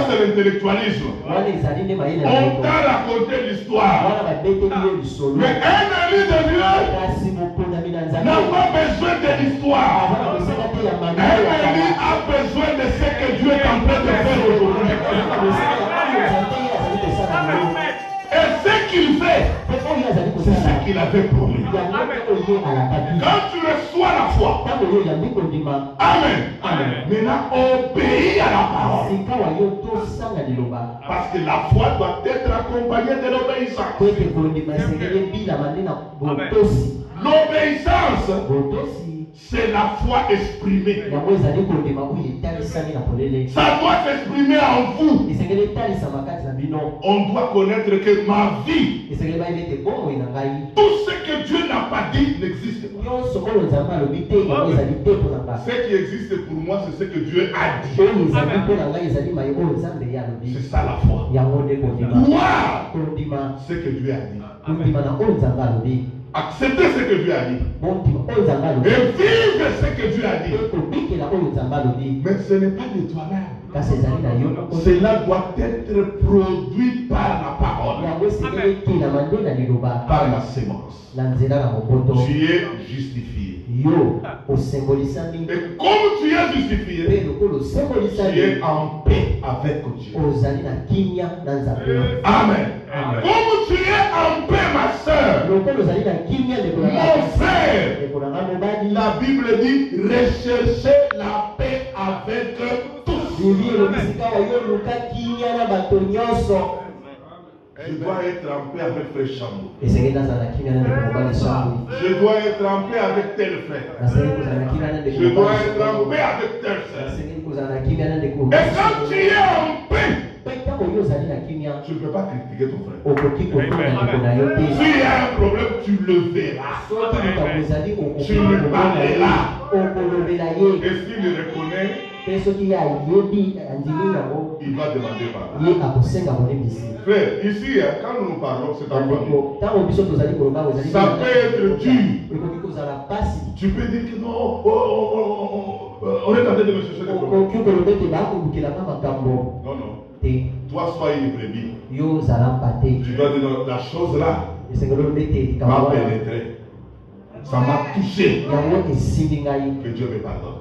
c'est l'intellectualisme. On t'a raconté l'histoire. Mais un ami de Dieu n'a pas besoin de l'histoire. Un ami a besoin de ce que Dieu est en train de faire aujourd'hui. Et ce qu'il fait, c'est ce qu'il avait promis. Quand tu reçois la foi, Amen. Maintenant, obéis à la parole. Parce que la foi doit être accompagnée de l'obéissance. L'obéissance, c'est la foi exprimée. Ça doit s'exprimer en vous. On doit connaître que ma vie, tout ce que Dieu n'a pas dit n'existe pas. Ce qui existe pour moi, c'est ce que Dieu a dit. C'est ça la foi. Croire ce que Dieu a dit. Accepter ce que Dieu a dit. Et vivre ce que Dieu a dit. Mais ce n'est pas de toi-même. Cela doit être produit par la parole. Par la sémence. Tu es justifié. Et comme tu es justifié, tu es en paix avec Dieu. Amen. Comme tu es en paix, ma soeur, mon frère, la Bible dit recherchez la paix avec tous. Je dois être en paix avec frère Chambo. Je dois être en paix avec tel frère. Je dois être en paix avec tel frère. Et quand tu es en paix, tu ne peux pas critiquer ton frère. S'il y a un problème, tu le verras. Tu le parleras. Et s'il le reconnaît, il va demander pardon. Frère, ici, quand nous parlons, c'est en famille. Ça peut être dur. Tu peux dire que non, on est en train de me chercher des problèmes. Non, non. Toi, sois une brebis. Tu dois dire la chose là m'a pénétré. Ça m'a touché. Que Dieu me pardonne.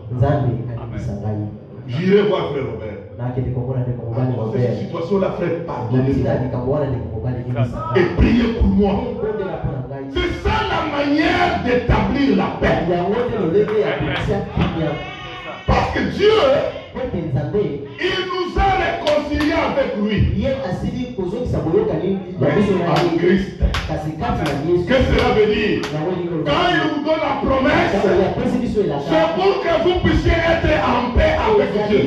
J'irai voir frère Robert. Dans cette situation-là, frère, pardonnez-moi. Et priez pour moi. C'est ça la manière d'établir la paix. Parce que Dieu, il nous a réconciliés avec lui. En Christ. Qu'est-ce que cela veut dire? Quand il vous donne la promesse, c'est pour que vous puissiez être en paix avec Dieu.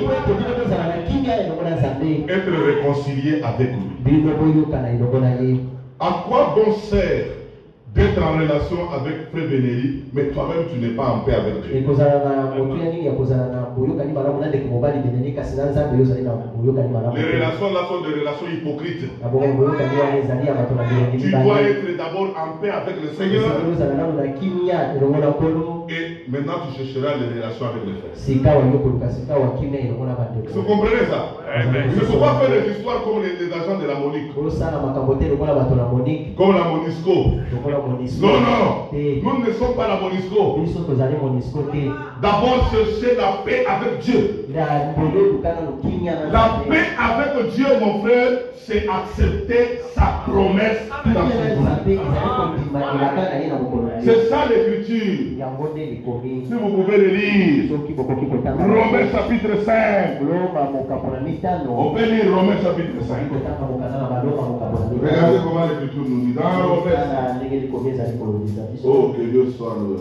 Être réconcilié avec lui. À quoi bon sert d'être en relation avec Frère Bénéli, mais toi-même tu n'es pas en paix avec Dieu. Les relations là sont des relations hypocrites. Tu dois être d'abord en paix avec le Seigneur. Et maintenant tu chercheras les relations avec les frères. Vous comprenez ça? Il ne faut pas faire des histoires comme les agents de la Monique. Comme la Monisco. Non, non. Nous ne sommes pas la Monisco. D'abord chercher la paix avec Dieu. La paix avec Dieu, mon frère, c'est accepter sa promesse dans son vie. C'est ça l'écriture. Si vous pouvez le lire. Romains chapitre 5. On peut lire Romains chapitre 5. Regardez comment l'écriture nous dit. Dans Romains. Oh, que Dieu soit loué.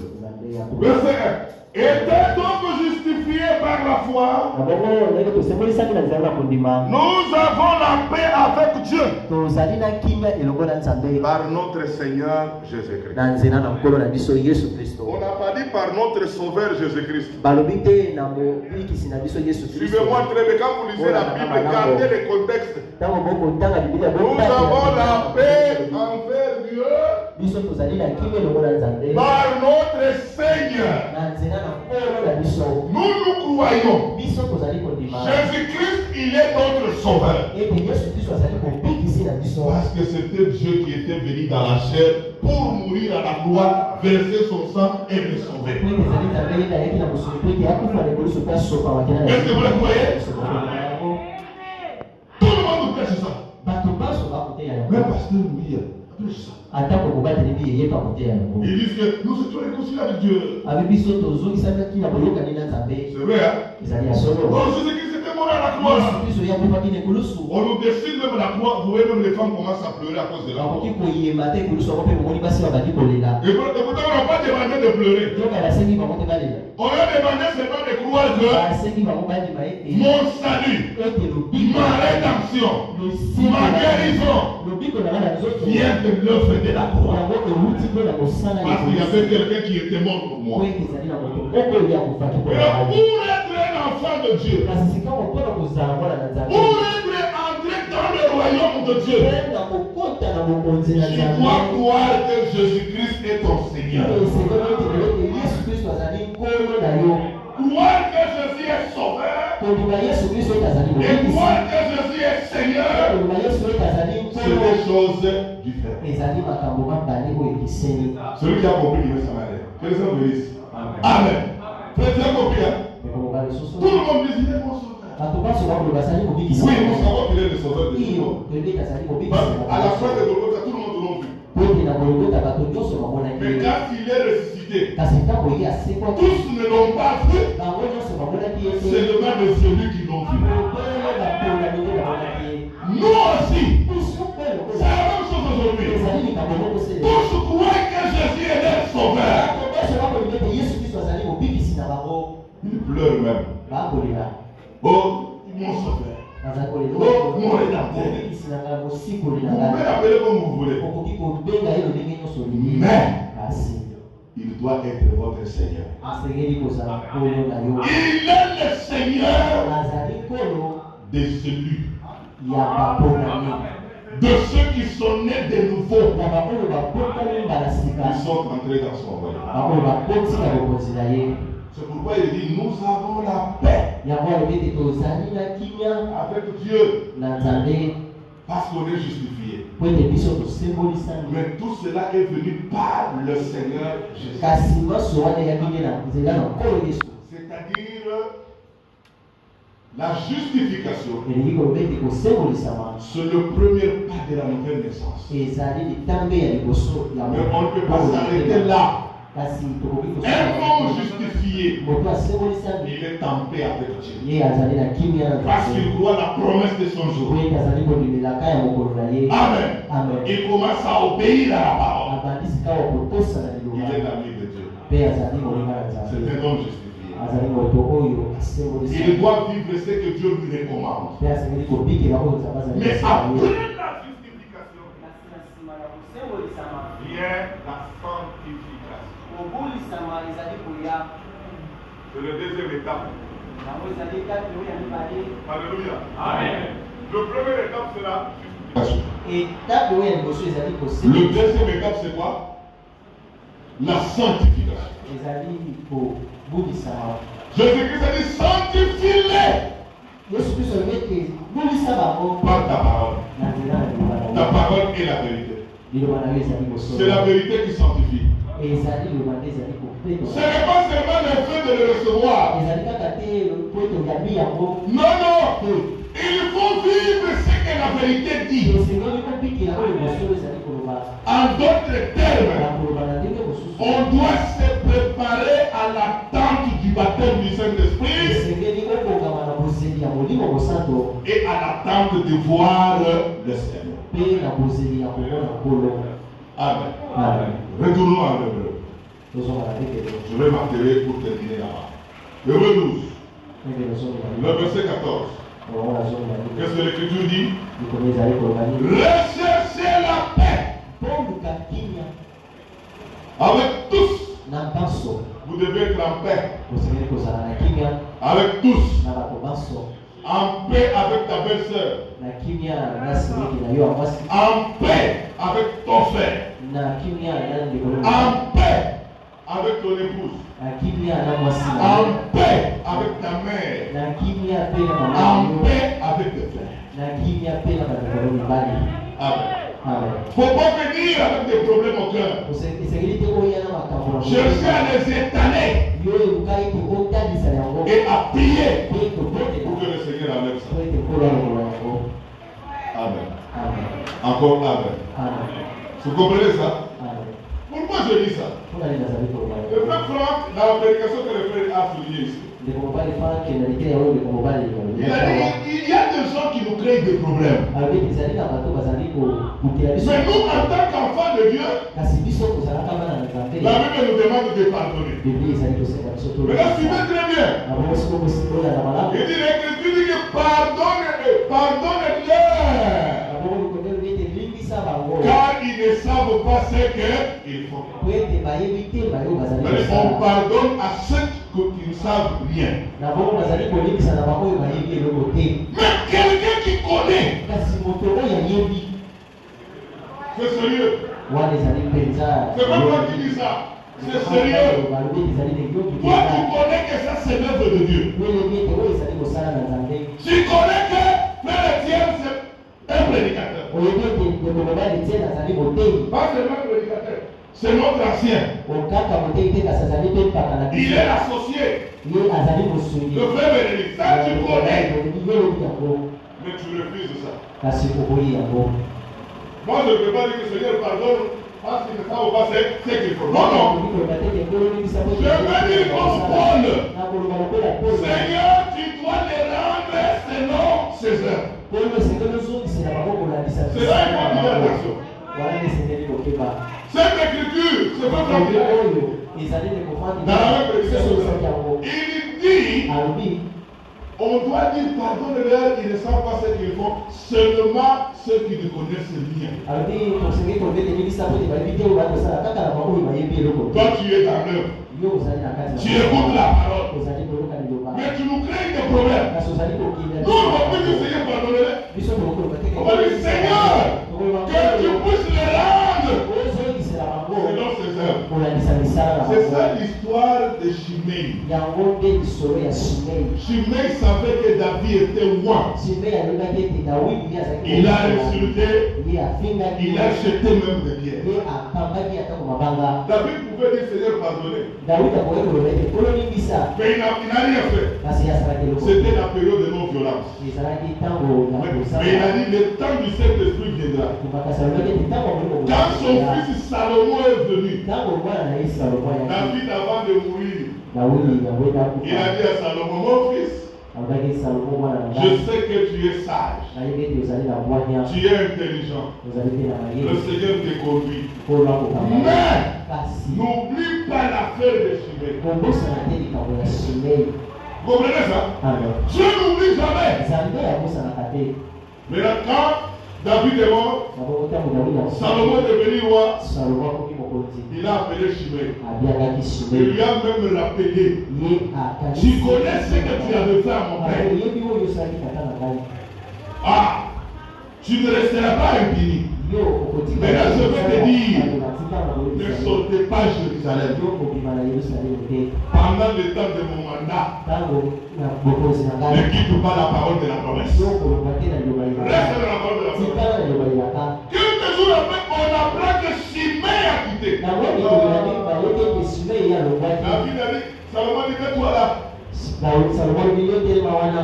Verset 1. Étant donc justifiés par la foi, nous avons la paix avec Dieu par notre Seigneur Jésus-Christ. On n'a pas dit par notre Sauveur Jésus-Christ. Suivez-moi très bien. Quand vous lisez la Bible, gardez le contexte. Nous avons la paix envers Dieu par notre Seigneur. Nous croyons. Jésus-Christ, il est notre Sauveur. Parce que c'était Dieu qui était venu dans la chair pour mourir à la croix, verser son sang et me sauver. Est-ce que vous le croyez? Tout le monde prêche ça. Mais pasteur, oui, prêche ça. Ils disent que nous sommes réconciliés avec Dieu. C'est vrai, hein? Oh, Jésus-Christ était mort à la croix. On nous dessine même la croix. Vous voyez même les femmes commencent à pleurer à cause de la croix. Et pourtant, on n'a pas demandé de pleurer. On a demandé seulement de croire que mon salut, ma rédemption, ma guérison vient de l'œuvre de la croix. Parce qu'il y avait quelqu'un qui était mort pour moi. Et pour être un enfant de Dieu, pour être entré dans le royaume de Dieu, tu dois croire que Jésus-Christ est ton Seigneur. Croire que Jésus est sauveur. Et croire que Jésus est Seigneur. C'est des choses différentes. Celui qui a compris, il veut s'en aller. Que les hommes bénissent. Amen. Vous avez compris, hein? Tout le monde dit, il est mon sauveur. Oui, nous savons qu'il est le sauveur de Dieu. À la fin de Golgotha, tout le monde l'a vu. Mais quand il est ressuscité, tous ne l'ont pas vu. C'est le même de celui qui l'ont vu. Nous aussi, c'est la même chose aujourd'hui. Tous croient que Jésus est leur sauveur. Ils pleurent même. Oh, mon sauveur. Oh, mon rédempteur. Vous pouvez l'appeler comme vous voulez. Mais il doit être votre Seigneur. Il est le Seigneur de celui, de ceux qui sont nés de nouveau. Ils sont entrés dans son royaume. C'est pourquoi il dit, nous avons la paix avec Dieu. Parce qu'on est justifié. Mais tout cela est venu par le Seigneur Jésus. C'est-à-dire la justification. C'est le premier pas de la nouvelle naissance. Mais on ne peut pas s'arrêter là. Un homme justifié, il est en paix avec Dieu. Parce qu'il croit la promesse de son jour. Amen. Il commence à obéir à la parole. Il est l'ami de Dieu. C'est un homme justifié. Il doit vivre ce que Dieu lui recommande. Mais après la justification, vient la C'est la deuxième étape. Alléluia. Amen. Le premier étape, c'est la justification. Le deuxième étape, c'est quoi? La sanctification. Jésus-Christ a dit sanctifie-les par ta parole. Ta parole est la vérité. C'est la vérité qui sanctifie. Ce n'est pas seulement le fait de le recevoir. Non, non. Il faut vivre ce que la vérité dit. En d'autres termes, on doit se préparer à l'attente du baptême du Saint-Esprit et à l'attente de voir le Seigneur. Amen. Amen. Retournons à l'Hébreu. Je vais m'atteler pour terminer là-bas. Hébreu 12. Le verset 14. Qu'est-ce que l'Écriture dit? Recherchez la paix avec tous. Vous devez être en paix avec tous. En paix avec ta belle-sœur. En paix avec ton frère. En paix avec ton épouse. En paix avec ta mère. En paix avec tes frères. Amen. Il ne faut pas venir avec des problèmes au cœur. Cherchez à les étaler et à prier pour que le Seigneur enlève ça. Amen. Encore Amen. Vous comprenez ça? Pourquoi je dis ça? Le frère Franck, dans la prédication que le frère a souligné ici, il a dit il y a des gens qui nous créent des problèmes. Mais nous, en tant qu'enfants de Dieu, la Bible nous demande de pardonner. Maintenant, suivez très bien. Il dit l'Écriture dit que pardonne-leur. Car ils ne savent pas ce qu'ils font. On pardonne à ceux qui ne savent rien. Mais quelqu'un qui connaît, c'est sérieux. C'est pas moi qui dis ça. C'est sérieux. Toi, tu connais que ça, c'est l'œuvre de Dieu. Tu connais que Frère Etienne, c'est un prédicateur. Pas seulement un prédicateur. C'est notre ancien. Il est l'associé. Le frère Bénédicte. Ça, tu connais. Mais tu refuses ça. Moi, je ne peux pas dire que le Seigneur pardonne parce qu'il ne savent pas ce qu'il faut. Non, non. Je veux dire comme Paul. Seigneur, tu dois les rendre selon ses œuvres. C'est là qu'il faut faire attention. Cette écriture, c'est pas tranquille. Dans la même prédication, il dit on doit dire pardonne-leur, ils ne savent pas ce qu'ils font, seulement ceux qui ne connaissent rien. Toi, tu es dans l'œuvre. Tu écoutes la parole. Mais tu nous crées des problèmes. Nous, on va plus dire Seigneur, pardonne-leur. On va dire Seigneur, que tu puisses les rendre selon ses œuvres. C'est ça l'histoire de Shimei. Shimei savait que David était roi. Il a insulté, il a jeté même des pierres. David pouvait dire Seigneur, pardonnez. Mais il n'a rien fait. C'était la période de non-violence. Mais il a dit le temps du Saint-Esprit viendra. Quand son fils Salomon est venu, David avant de mourir, il a dit à Salomon, mon fils, je sais que tu es sage, tu es intelligent, le Seigneur te conduit. Mais n'oublie pas l'affaire de Shimei. Vous comprenez ça? Dieu n'oublie jamais. Mais là, quand David est mort, Salomon est devenu roi, Il a appelé Chimé. abialaki Il Shimei. lui a même rappelé. Ye akanisi. Tu connais ce que tu avais fait à mon père. Yebi oyo osalaki tata na ngai. Ah, tu ne resteras pas impuni. Yo okotika. Maintenant, je vais te dire, ne ne sortez pas Jérusalem. yo kobima na Yerusalem te. Pendant le temps de mon mandat, Tango na bokonzi na ngai. ne quitte pas la parole de la promesse. Yo koloba te na liloba Reste lilaka. dans la parole de la promesse. Tikala na liloba lilaka. Quelques jours après, on apprend que Chimé a quitté. Na ngoni kobelaki bayoki ke Shimei alongwaki. David a dit, Salomon dit, toi là, Salomon yo telema wana.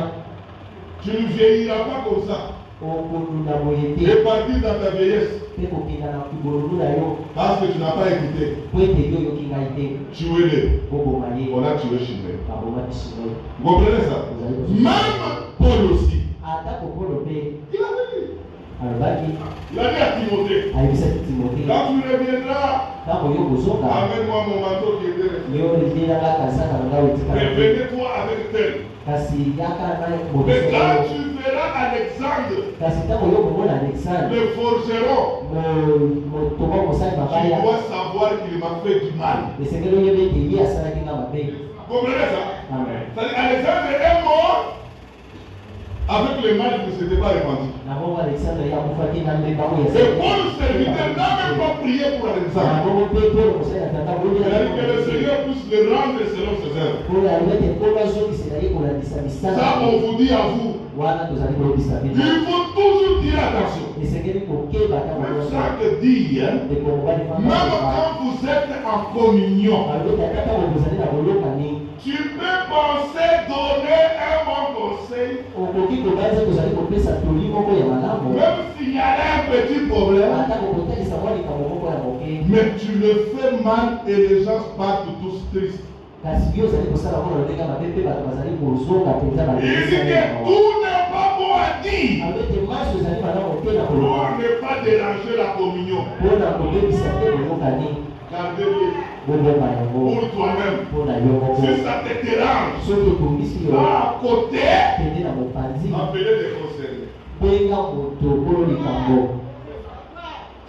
tu ne vieilliras pas comme ça. Okolunda boye te. Et partir dans ta vieillesse. Te kokenda na kibololu na yo. Parce que tu n'as pas écouté. Po ete yo oyoki ngai te. Tuez-les. Boboma ye. On a tué Chimé. Babomaki Shimei. Vous comprenez ça? Même Paul aussi. Atako Polo pe Il avait dit. alobaki Il a dit à Timothée. ayebisaki Timote. Quand tu reviendras, Ntango yo kozonga amène-moi mon manteau qui était resté. yo ezelanga kazaka na ngai otikala te. Revenez-toi avec tel. Kasi yaka ngai Mais mobiso quand tu verras Alexandre, kasi ntango yo komona Alexandre le forgeron, motongo mosali tu mabaya dois savoir qu'il m'a fait du mal. esengeli oyeba ete ye asalaki nga mabe. Vous comprenez ça? Amen. C'est-à-dire Alexandre est mort avec le mal qui ne s'était pas répandu. Na bongo Alexandre yakufaki na mbeba oyo Et Paul, serviteur, n'a même pas prié pour na Alexandre. bongo mpe Polo mosali na tata Il a dit que le Seigneur puisse le rendre selon ses œuvres. Polo alobi ete Polo azongisela ye kolandisa Ça, misala on vous dit à vous. wana tozali koyebisa bino. Il faut toujours dire attention. Esengeli kokeba ntango Même nyonso. ça que dit, hein, Ndeko mobali même fanda quand vous êtes en communion, alobi ata ntango bozali na bolokani tu peux penser donner un bon conseil, okoki kobanza kozali kopesa toli moko ya malamu même s'il y a un petit problème, ata kokotalisa mwa likambo moko ya moke mais tu le fais mal et les gens partent tous tristes. kasi yo ozali kosala mona lolenge mabe mpe bato bazali kozonga mpenza Il dit que tout n'est pas bon à dire alobete maso ezali malamu te na pour koloba ne pas déranger la communion. mpona kobebisa te bolokani Gardez-le boboma yango pour toi-même. mpona yo moko Si ça te dérange, soki ekongisi yo va à côté, pende na mopanzi appelez des conseils. benga moto mpona likambo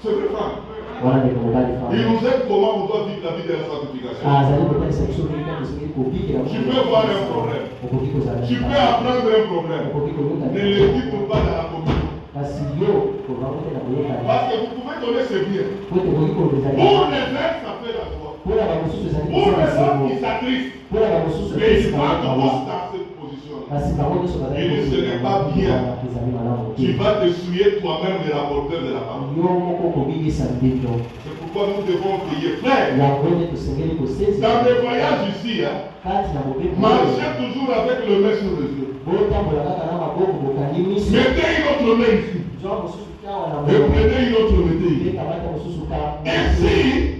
C'est vrai, frère. wana ndeko mobali Il fanda nous aide comment on doit vivre la vie de la sanctification. azali kotalisa biso ndenge kaka tosengeli kobikela Tu peux voir un problème. okoki kozala Tu peux apprendre un problème. okoki koyoka Ne le dites pas dans la communion. kasi yo kobango te na koyokani Parce que vous pouvez donner ce bien. po tokoki kolobeza Pour les uns, ça fait la joie. mpona bamosusu ezali Pour les kosala autres, sengo ils s'attristent. mpona bamosusu Mais ils epesi vont bango tous mawa dans cette position. kasi bango nyonso bazali Et ce n'est pas bien. ezali malamu Tu te vas te souiller toi-même le rapporteur de la parole. yo moko kobikisa mbindo C'est pourquoi nous devons veiller. Frère, yango nde tosengeli dans kosezela les voyages ici, hein, kati na mopepe marchez toujours avec le main sur les yeux. botambola kaka na maboko bokangi miso Mettez une autre main ici. zwa mosusu tawa na Et moko prenez une autre, mettez ici. bekamata mosusu ka Ici,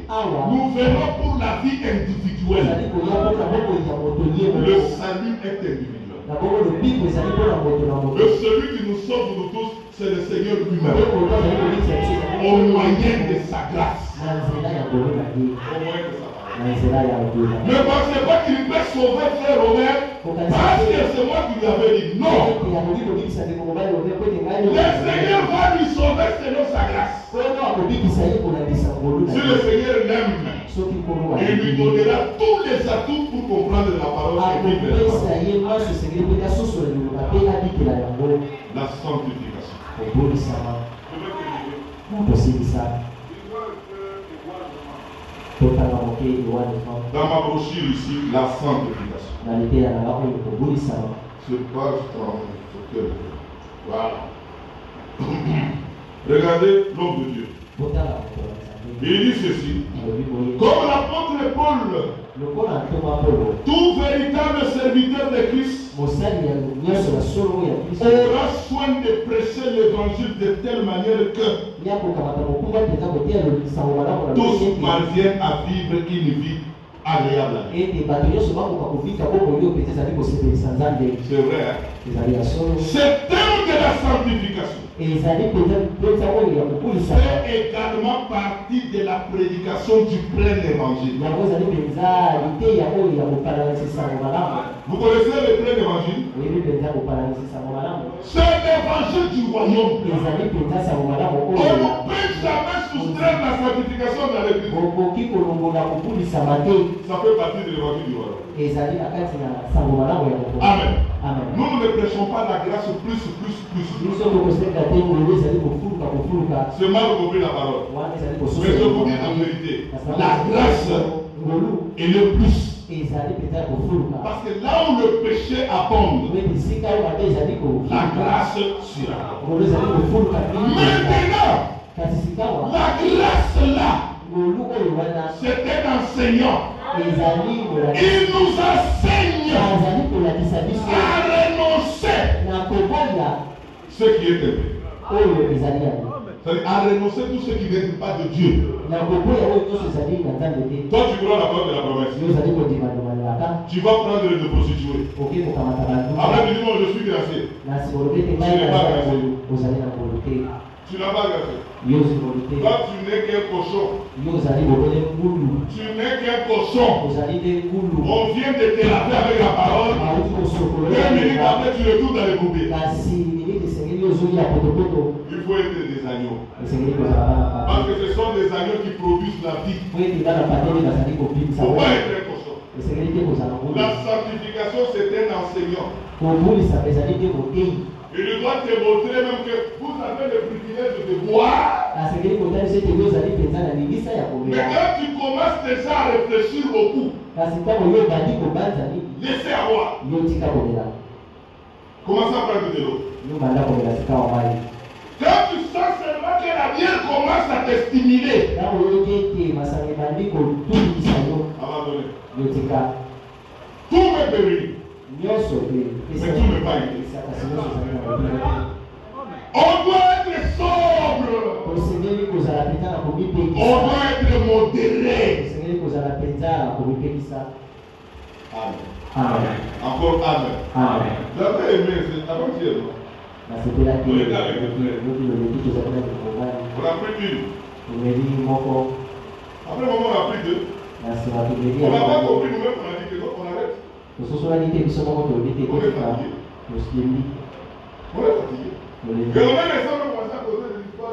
awa nous venons pour la vie individuelle. ezali koya mpona moko ya moto ye Le moko salut est individuel. na bongo lobiko ezali mpona moto na moto Le celui qui nous sauve nous tous, c'est le Seigneur lui-même. oyo moto azali kobikisa biso ezali Au moyen de sa grâce. na nzela ya kolona ye Au moyen de sa grâce. na nzela ya kola Ne pensez pas qu'il peut sauver frère Robert parce que c'est moi qui lui avais dit non. yakoki kobikisa ndeko mobali obe po ete ngai Le Seigneur va lui sauver selon sa grâce. oyo akobikisa ye kolandisa ngolu na Si le Seigneur l'aime, soki nkolo il lui donnera tous les atouts pour comprendre la parole et vivre la akopesa parole. ye maso esengeli mpe asosola liloba mpe abikela yango La sanctification. kobolisama tosilisa totanga moke ewane fa Dans ma brochure ici, la sanctification. na litela na nga oyo kobolisama Sur page 30. Voilà. Regardez l'homme de Dieu. botala moto ya nzambe Il dit ceci. alobi boye Comme l'apôtre Paul, lokola ntoma polo tout véritable serviteur de Christ mosali ya nyonso ya solo oyo ya kristo aura soin de prêcher l'évangile de telle manière que ya kokamata mokumba mpenza kotia lisango malamu na tous ete parviennent à vivre une vie agréable à Dieu. ete bato nyonso bakoka kovika bongo oyo mpenza ezali kosepelisa nzambe C'est vrai. Hein? ezali ya solo Ce thème de la sanctification ezali mpenza oyo ya kobulisaka fait également partie de la prédication du plein évangile. yango ezali mpenza liteya oyo ya kopalanisisango malamu Vous connaissez le plein évangile? oyebi mpenza kopalanisisango malamu C'est l'évangile du royaume. ezali mpenza sango malamu On oyo ne peut jamais soustraire faire la sanctification dans l'église. Ça fait partie de l'évangile du royaume. Amen. Nous ne prêchons pas la grâce plus. C'est mal compris la parole. Mais je vous dis la vérité. La grâce est le plus. Parce que là où le péché abonde, la grâce sera. Maintenant, la grâce là, c'est un enseignant. Il nous enseigne à renoncer ce qui est aimé. C'est-à-dire à renoncer tout ce qui n'est pas de Dieu. Toi, tu crois la parole de la promesse. Tu vas prendre de prostituer. Après, tu dis non, je suis gracié. Tu n'es pas gracié. Tu n'as pas gracié. Toi, tu n'es qu'un cochon. Tu n'es qu'un cochon. On vient de te laver avec la parole. 2 minutes après, tu retournes dans les poubelles. Il faut être des agneaux. Parce que ce sont des agneaux qui produisent la vie. Il ne faut pas être un cochon. La sanctification, c'est un enseignant. Il doit te montrer même que vous avez le privilège de boire. Mais quand tu commences déjà à réfléchir beaucoup, laissez avoir. Commence à prendre de l'eau. Quand tu sens seulement que la bière commence à te stimuler, abandonnez. Tout me périt. Mais tout ne pas été. On doit être sobre. On doit être modéré. Amen. Encore amen. J'avais aimé, c'est avant-hier. On est avec le frère. On a pris une. Après, maman, on a pris 2. On n'a pas compris nous-mêmes, on a dit que non, on arrête. On est fatigué. Et on a les gens qui commencent à causer de l'histoire,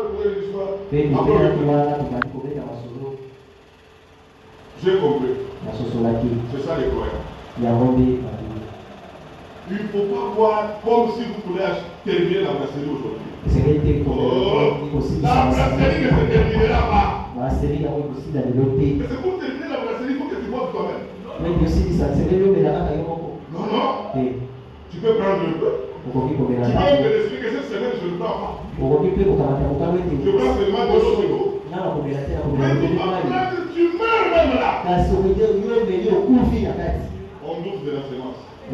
J'ai compris. C'est ça les croyants. Il ne faut pas voir comme si vous voulez terminer la brasserie aujourd'hui. La brasserie ne se terminera pas. Mais c'est pour terminer la brasserie, il faut que tu boives toi-même. Non. Tu peux prendre un peu. Tu peux me expliquer que cette semaine, je ne prends pas. Je prends seulement de l'eau. Mais tu meurs même là. On doute de la sémence. On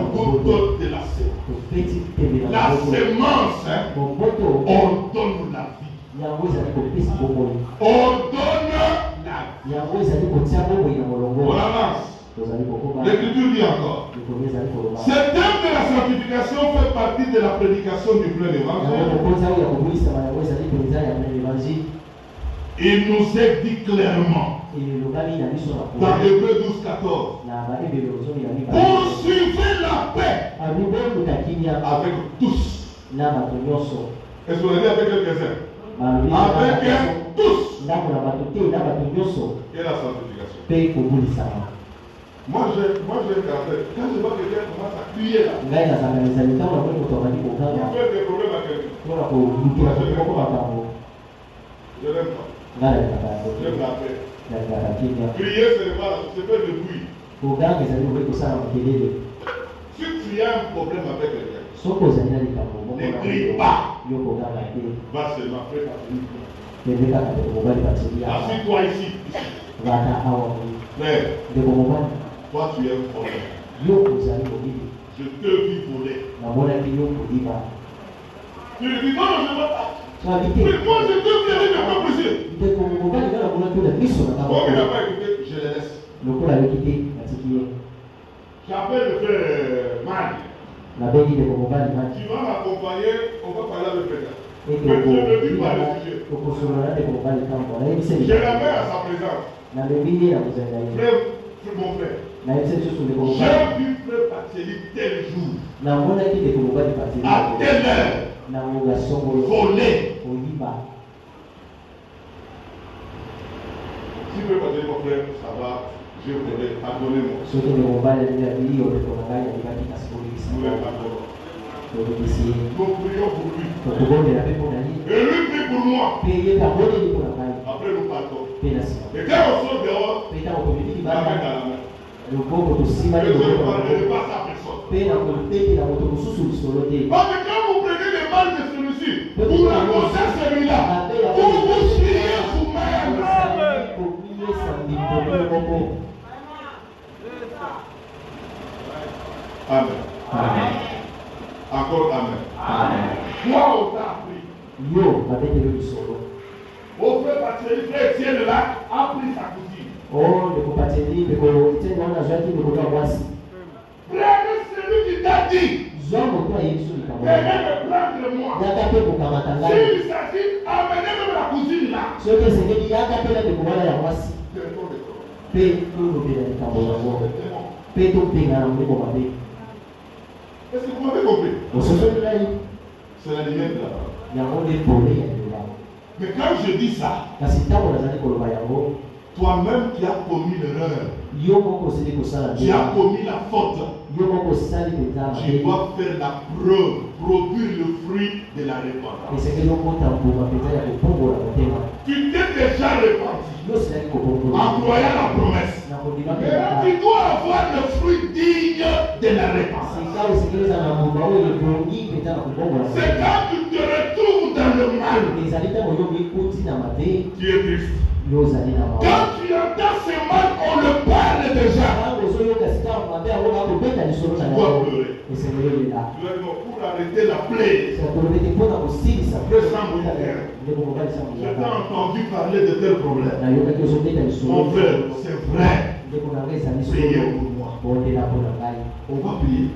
doute de la sémence. La sémence, on donne la vie. On donne la vie. On avance. L'Écriture dit encore. Ce thème de la sanctification fait partie de la prédication du plein évangile. Il nous est dit clairement dans Hébreux 12:14. Poursuivez la paix avec tous. Est-ce qu'on a dit avec quelques-uns? Avec tous. Et la sanctification. Moi, j'ai un caractère. Quand je vois quelqu'un commence à crier là, il fait des problèmes à quelqu'un. Je n'aime pas. J'aime la paix. Crier, c'est pas le bruit. Si tu as un problème avec quelqu'un, ne crie pas. Va seulement faire ta tenue. Assieds-toi ici. Frère, toi tu es un problème. Je te vis voler. Tu lui dis non, je ne veux pas. Mais moi je te vis avec mes propres yeux. Bon, il n'a pas écouté, je le laisse. J'appelle le frère Mali. Tu vas m'accompagner, on va parler avec le frère. Mais je ne dis pas le sujet. Je la mets à sa présence. Frère, mon frère. J'ai vu frère Patseli tel jour. À telle heure. Voler. veux pas dire mon frère, ça va, je voudrais pardonner-moi. Soki le mobali alingi oyo tonangai alibaki kasi Nous kolekisa. voulons pardonner. Tokokisi. Nous prions pour lui. Tokobondela mpe mpo na ye. Et lui prie pour moi. Mpe ye kabondeli mpo na ngai. Après nous partons. Mpe na nsima. Et quand on sort dehors, Mpe ntango tomemi la main libanda dans la main. loboko tosimali Je ne loboko na parlerai loboko. pas à personne. Mpe na kotetela moto mosusu lisolo te. Parce que quand vous prenez les mal de celui-ci, vous racontez celui-là, vous vous fiez vous-même. Amen. Amen. Encore Amen. Amen. Moi, on t'a appris. Yo babeteli lisolo. Au frère Patrick, frère Etienne là, a pris sa cousine. Oh ndekopateli ndeko Etienne wana azwaki ndeko ya mwasi. Frère, celui qui t'a dit, Zwa moto ayebi so likambo. venez me prendre moi. Yaka mpe kokamata ngai. S'il s'agit, amenez même la cousine là. Soki esengeli yaka mpe na ndeko wana ya mwasi. C'est le nom de Dieu. Mpe tolobela likambo yango. C'est bon. Mpe topenga na moleko mabe. Est-ce que vous m'avez compris? Ososoli ngai C'est l'animal de la parole. yango nde pole ya liloba. Mais quand je dis ça, Kasi ntango nazali koloba yango, toi-même qui as commis l'erreur, yo moko osili kosala qui as commis la faute, yo moko osali mpenza tu mabe. dois faire la preuve, produire le fruit de la repentance. Esengeli okota mbuma mpenza ya kobongola motema. Tu t'es déjà repenti Yo osilaki kobongola. en croyant la promesse. Na kondima Mais tu dois avoir le fruit digne de la repentance. sika esengeli eza na mbuma oyo ebongi mpenza na kobongola C'est motema. quand tu te retrouves dans le mal, Ezali ntango yo mikuti na mabe, tu es triste. yo ozali na mawa. Quand tu entends ce mal, on le parle déjà. Ntango ozoyoka sika mabe yango nakobeta lisolo na Tu dois yango. pleurer. Esengeli olela. Tu dois dire, pour arrêter la plaie, tolobeti mpona kosilisa ndeko mobali sa je t'ai mobala entendu parler de tels problèmes. nayokaki ozobeta Mon lisolo frère, c'est vrai. ndeko na ngai ezali Priez solo pour moi. bondela mpona ngai On va prier.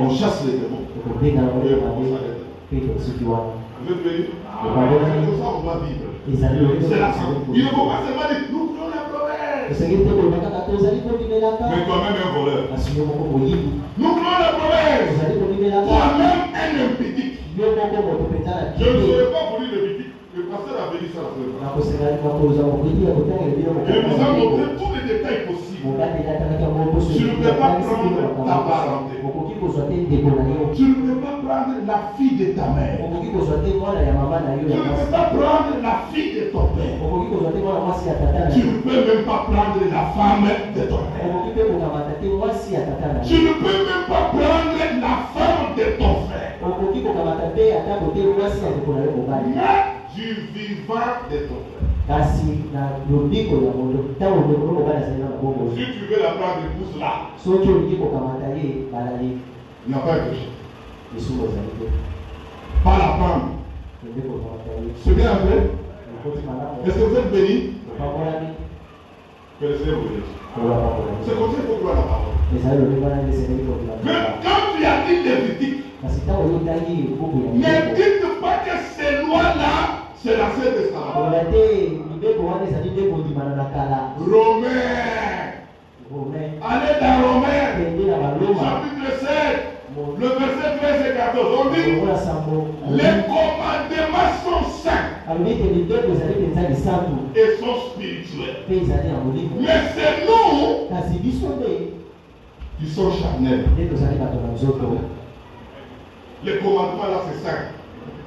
On chasse les démons. tokobenga na Et moleko on mabe s'arrête. mpe tokosuki wana Vous êtes venus? C'est comme ça on va vivre. ezali C'est la santé. Il ne faut pas seulement dire, nous prions la promesse. osengeli te koloba kaka tozali kobimelaka Mais toi-même un voleur. kasi yo moko moyibi Nous prions la promesse. ozali kobimelaka Toi-même un impédique. yo moko moto mpenza na Je ne kino saurais pas vous dire le biblique. Le pasteur avait dit ça la semaine passée. nakosenga nakozwa mokoki ya kotangela bino Il nous a montré mokoki tous les détails possibles. mobali elatangaki yango poso Tu ne peux pas prendre ta parenté. okoki kozwa te ndeko na yo Tu ne peux pas prendre la fille de ta mère. okoki kozwa te mwana ya mama na yo Tu ya ne peux mwasi pas prendre la fille de ton père. okoki kozwa te mwana mwasi ya tata na Tu yo ne peux même pas prendre la femme de ton père. okoki mpe kokamata te mwasi ya tata na Tu yo ne peux même pas prendre la femme de ton frère. okoki kokamata mpe atako te mwasi ya ndeko na yo mobali Mais du vivant de ton frère. kasi na lobiko ya mondo ntango ndeko no mobali azali na bongo Si tu veux la prendre épouse là, soki olingi kokamata ye bala ye il n'y a pas de péché. lisumu ezali te Pas la prendre. ende kokamata ye C'est bien fait. ekoti malamu Est-ce que vous êtes bénis? opakolami Laissez vous dire. olapakolami C'est comme ça qu'il faut croire la parole. ezali lobi wana nde esengeli Mais kokolami quand tu as dit des critiques, kasi ntango oyotangi buku ya ne ndeko dites pas que ces lois-là, c'est l'Ancien Testament. koloba te mibeko wana ezali nde kondimana na kala Romains. romain Allez dans Romains, kende na baloma chapitre 7, le verset 13 et 14. On dit, okola sango les commandements sont saints alobi ete mibeko ezali mpenza lisantu et sont spirituels. mpe ezali na molimo Mais c'est nous kasi biso nde qui sommes charnels. nde tozali bato na nzoto Les commandements là, c'est saint.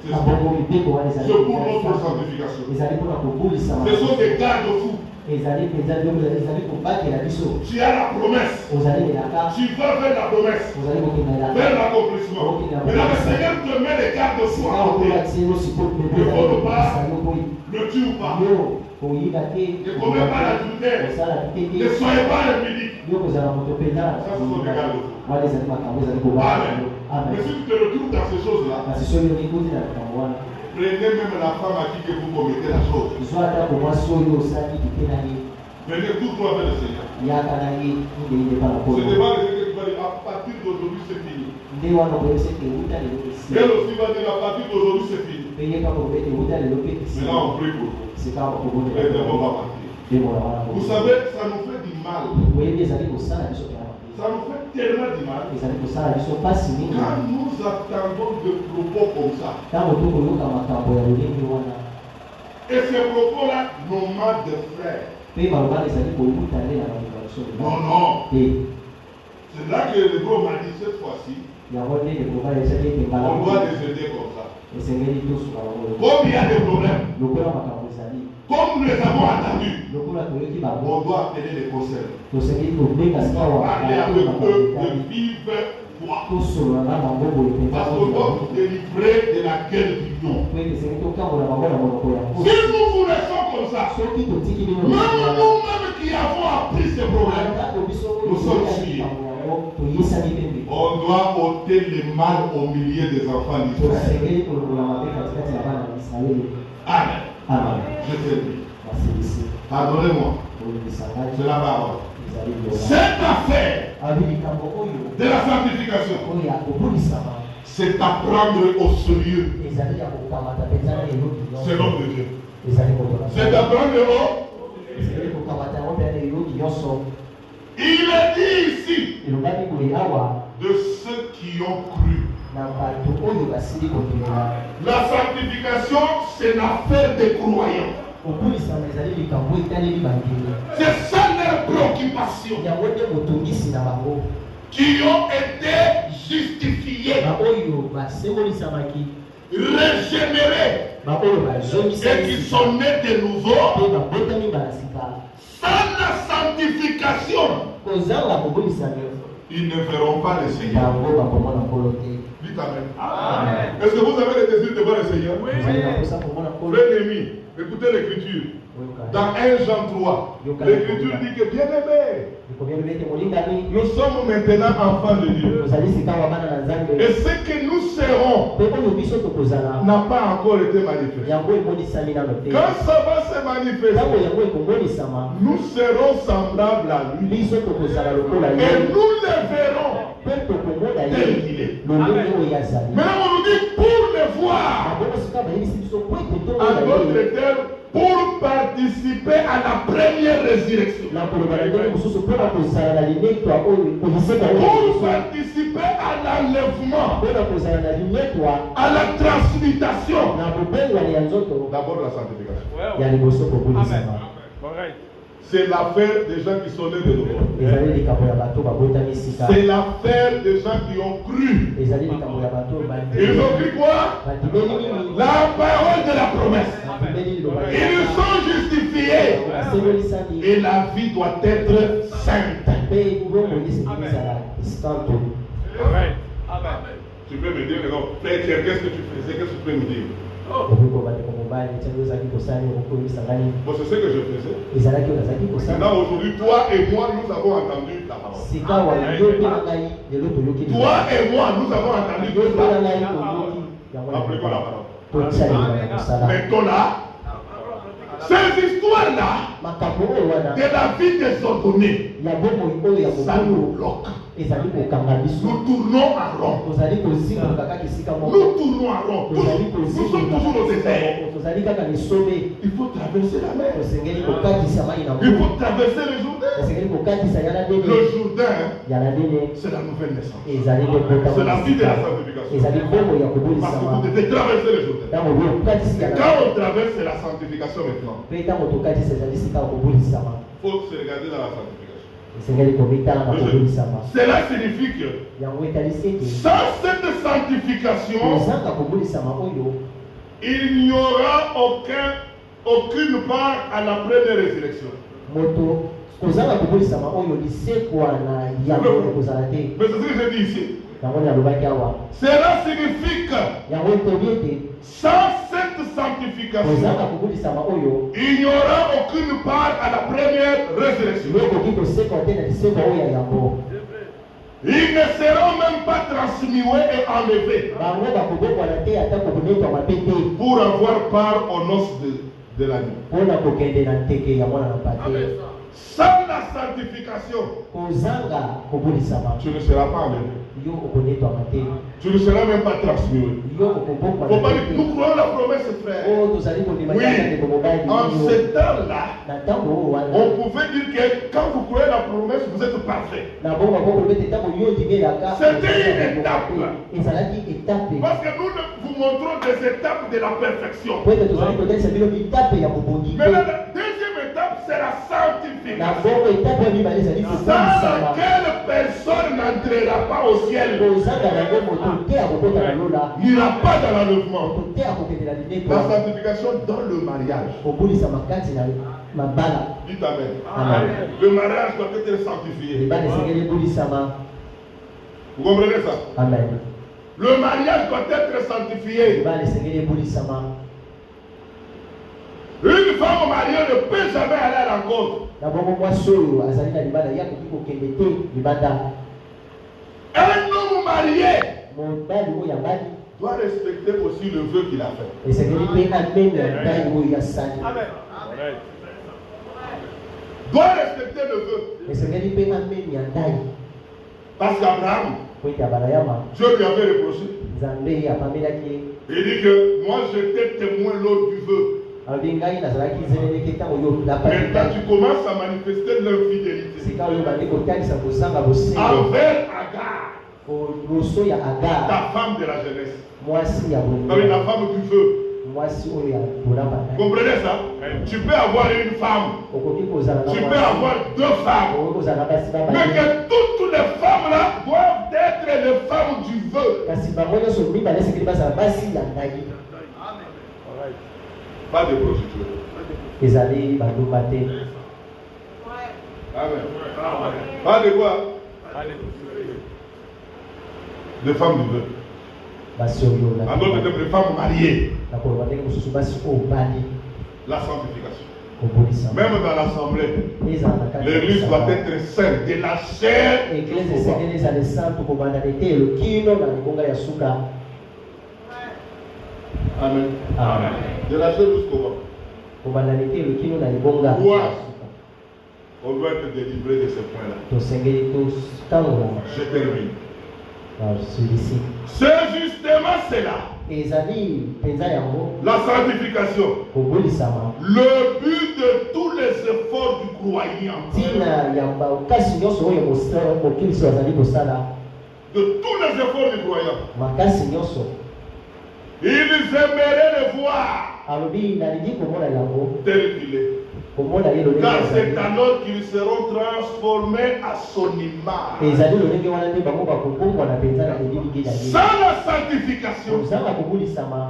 C'est na bongo mibeko wana ezali pour mpenza notre lisantu. sanctification. ezali mpona kobulisama Ce sont des garde-fous. ezali mpenza biloko ezali kobatela biso Tu as la promesse. ozali elaka Tu vas vers la promesse, ozali kokenda elaka vers l'accomplissement. Mais là, le Seigneur te met les garde-fous à côté. akolatino sikoyo mpe ezali kokisa yo boyi Ne tue pas. yo koyiba te Ne commets pas l'adultère. osala te Ne soyez pas impudique. yo kozala moto mpenza wana ezali makambo ezali kobaa Amen. Mais amen si tu te retrouves dans ces choses-là, kasi soki okikuti na likambo wana prenez même la femme à qui que vous commettez la chose. zwa atako mwasi oyo osali kite na ye Venez tout droit vers le Seigneur. yaka na ye ndeinde mpa na Ce kolo n'est pas le Seigneur qui va dire à partir d'aujourd'hui c'est fini. nde wana koyebisa ete euta lelo esi Elle aussi va dire à partir d'aujourd'hui c'est fini. mpe ye kaka kobe ete euta lelo mpe esi Maintenant on prie pour vous. sika Les bakobondela démons vont partir. ndemola wana Vous savez, ça nous fait du mal. oyebi ezali kosala biso mpe na Ça nous fait tellement du mal. ezali kosala biso mpasi mingi Quand nous attendons des propos comme ça, ntango tokoyoka makambo ya lolenge wana et ces propos-là, nos mains de frères, Non, non. C'est là que le gros m'a dit cette fois-ci, on doit les aider comme ça. Comme il y a des problèmes, comme nous les avons attendus, on doit appeler les conseils. On doit parler avec eux de vive voix. Parce qu'on doit nous délivrer de la guerre du lion. Si nous vous laissons comme ça, même nous-mêmes qui avons appris ces problèmes, nous sommes tués. On doit ôter le mal au milieu des enfants d'Israël. Amen. Je te dis. Pardonnez-moi. C'est la parole. Cette affaire de la sanctification, c'est à prendre au sérieux. C'est l'homme de Dieu. C'est à prendre au. Il est dit ici de ceux qui ont cru. La sanctification, c'est l'affaire des croyants. C'est ça leur préoccupation. Qui ont été justifiés, régénérés et qui sont nés de nouveau. Sans la sanctification, ils ne verront pas le Seigneur. Dites Amen. Est-ce que vous avez le désir de voir le Seigneur? Oui. Frère Némi, écoutez l'écriture. Dans 1 Jean 3, l'écriture dit que bien aimé, nous sommes maintenant enfants de Dieu. Et ce que nous serons n'a pas encore été manifesté. Quand ça va se manifester, nous serons semblables à lui. Et nous le verrons tel qu'il est. Maintenant on nous dit pour le voir. En d'autres termes, pour participer à la première résurrection. Pour participer à l'enlèvement, à la transmutation. D'abord la sanctification. C'est l'affaire des gens qui sont nés de nouveau. C'est l'affaire des gens qui ont cru. Ils ont cru quoi? La parole de la promesse. Ils sont justifiés. Et la vie doit être sainte. Tu peux me dire, non, Frère, qu'est-ce que tu faisais? Qu'est-ce que tu peux me dire? Bon, c'est ce que je faisais. Maintenant, aujourd'hui, toi et moi, nous avons entendu ta parole. Toi et moi, nous avons entendu tout ça. Appelez-moi la parole. Maintenant là, ces histoires-là de la vie désordonnée, ça nous bloque. Nous tournons en rond. Nous tournons en rond. Nous sommes toujours au désert. Il faut traverser la mer. Il faut traverser le Jourdain. Le Jourdain, c'est la nouvelle naissance. C'est la vie de la sanctification. Parce que vous devez traverser le Jourdain. Quand on traverse la sanctification maintenant, il faut se regarder dans la sanctification. Cela signifie que sans cette sanctification, il n'y aura aucune part à la première résurrection. Mais c'est ce que je dis ici. Cela signifie que sans cette sanctification, il n'y aura aucune part à la première résurrection. Ils ne seront même pas transmués et enlevés pour avoir part aux noces de la vie. Sans la sanctification, tu ne seras pas enlevé. Tu ne seras même pas transmué. Faut pas dire, nous croyons la promesse, frère. Oui, en ce temps-là, on pouvait dire que quand vous croyez la promesse, vous êtes parfait. C'était une étape. Parce que nous vous montrons des étapes de la perfection. Mais la deuxième étape sera la sanctification, sans laquelle personne n'entrera pas au ciel, n'ira pas dans l'enlèvement. La sanctification dans le mariage. Dites amen. Le mariage doit être sanctifié. Vous comprenez ça? Amen. Le mariage doit être sanctifié. Une femme mariée ne peut jamais aller à la rencontre. Un homme marié doit respecter aussi le vœu qu'il a fait. Amen. Doit respecter le vœu. Parce qu'Abraham, Dieu lui avait reproché. Il dit que moi j'étais témoin lors du vœu. Maintenant tu commences à manifester l'infidélité envers Agar, ta femme de la jeunesse, avec la femme du vœu. Vous comprenez ça? Tu peux avoir une femme, tu peux avoir deux femmes, mais que toutes les femmes là doivent être les femmes du vœu. Pas de prostituée. Amen. Pas de quoi? De femmes du vœu. En d'autres termes, de femmes mariées. La sanctification. Même dans l'assemblée, l'église doit être sainte, de la chair. Amen. Amen. De la chair jusqu'au bas. On doit être délivré de ce point-là. Je termine. C'est justement cela. La sanctification. Le but de tous les efforts du croyant. De tous les efforts du croyant. Ils aimeraient le voir tel qu'il est. Car c'est alors qu'ils seront transformés à son image. Sans la sanctification,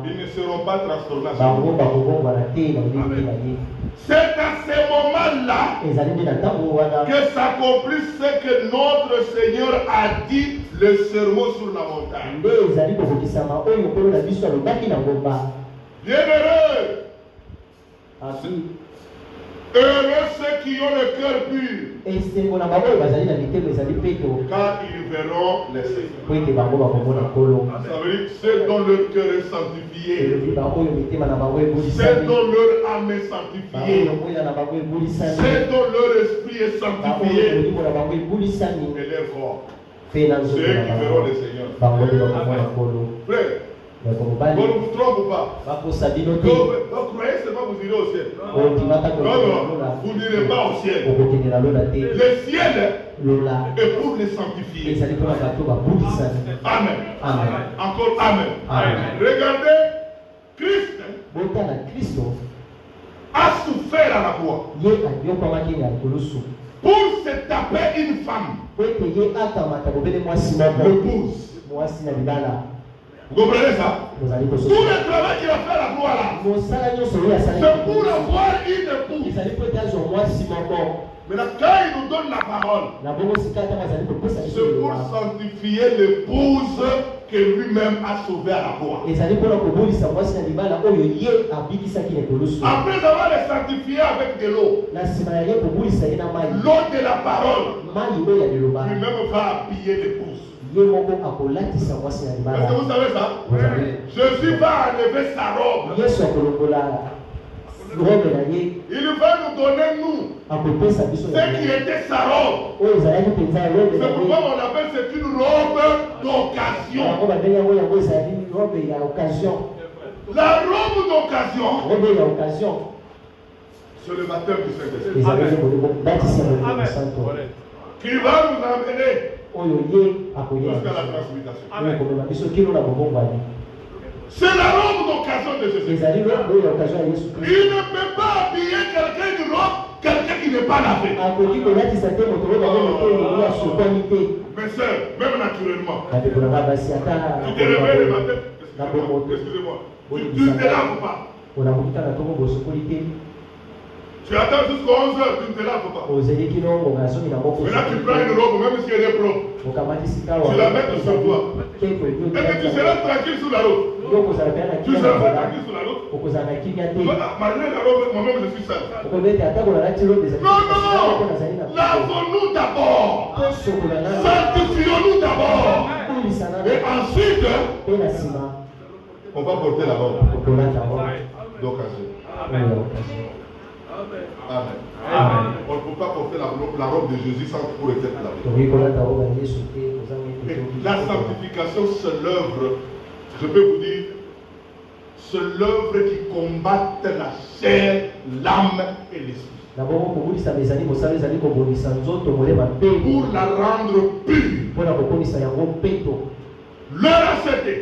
ils ne seront pas transformés à son image. C'est à ce moment-là que s'accomplit ce que notre Seigneur a dit, le sermon sur la montagne. Bienheureux, heureux ceux qui ont le cœur pur, car ils verront les Seigneurs. Ça veut dire ceux dont leur cœur est sanctifié, ceux dont leur âme est sanctifiée, ceux dont leur esprit est sanctifié, et les forts. Ceux qui verront les Seigneurs. Frère, on ne vous trompe ou pas? Donc croyez seulement vous irez au ciel. Non, vous n'irez pas au ciel. Le ciel est pour les sanctifier. Amen. Encore amen. Regardez, Christ a souffert à la croix pour se taper une femme. L'épouse. Vous comprenez ça? Tout le travail qu'il a fait à la croix là, c'est pour avoir une épouse. Maintenant, quand il nous donne la parole, c'est pour sanctifier l'épouse que lui-même a sauvée à la croix. Après avoir les sanctifié avec de l'eau, l'eau de la parole, lui-même va habiller l'épouse. Est-ce que vous savez ça? Jésus va enlever sa robe. Il va nous donner, nous, ce qui était sa robe. C'est pourquoi on appelle c'est une robe d'occasion. La robe d'occasion, c'est le baptême du Saint-Esprit. Qui va nous amener jusqu'à la transmutation. C'est la robe d'occasion de Jésus. Il ne peut pas habiller quelqu'un d'une robe, quelqu'un qui qui n'est pas lavé. Mais sœur, même naturellement, tu te réveilles le matin. Excusez-moi. Tu ne te laves pas. Tu attends jusqu'à 11h, tu ne te laves pas. Maintenant tu prends une robe, même si elle est propre. Tu la mets sur toi. Et que tu seras tranquille sur la route. Tu seras tranquille sur la route. Malgré la robe, moi-même je suis sale. Non, non. Lavons-nous d'abord. Sanctifions-nous d'abord. Et ensuite, on va porter la robe d'occasion. Amen. On ne peut pas porter la robe de Jésus sans pour être lavé. La sanctification, c'est l'œuvre, je peux vous dire, c'est l'œuvre qui combat la chair, l'âme et l'esprit. Pour la rendre pure. Leur accepter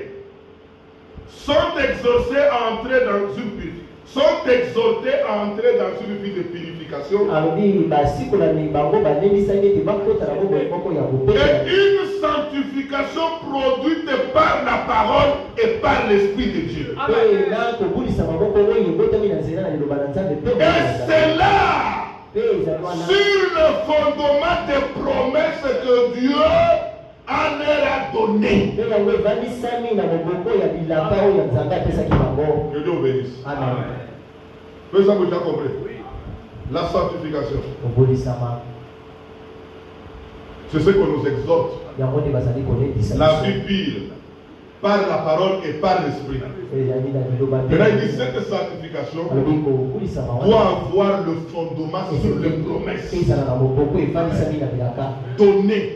sont exaucés à entrer dans une purification. Sont exhortés à entrer dans une vie de purification. Et une sanctification produite par la parole et par l'Esprit de Dieu. Et c'est là, sur le fondement des promesses que Dieu a leur a donné. Que Dieu bénisse. Amen. Vous avez déjà compris? La sanctification. C'est ce qu'on nous exhorte. La vie pure par la parole et par l'esprit. Maintenant, il dit cette sanctification doit avoir le fondement sur les promesses données.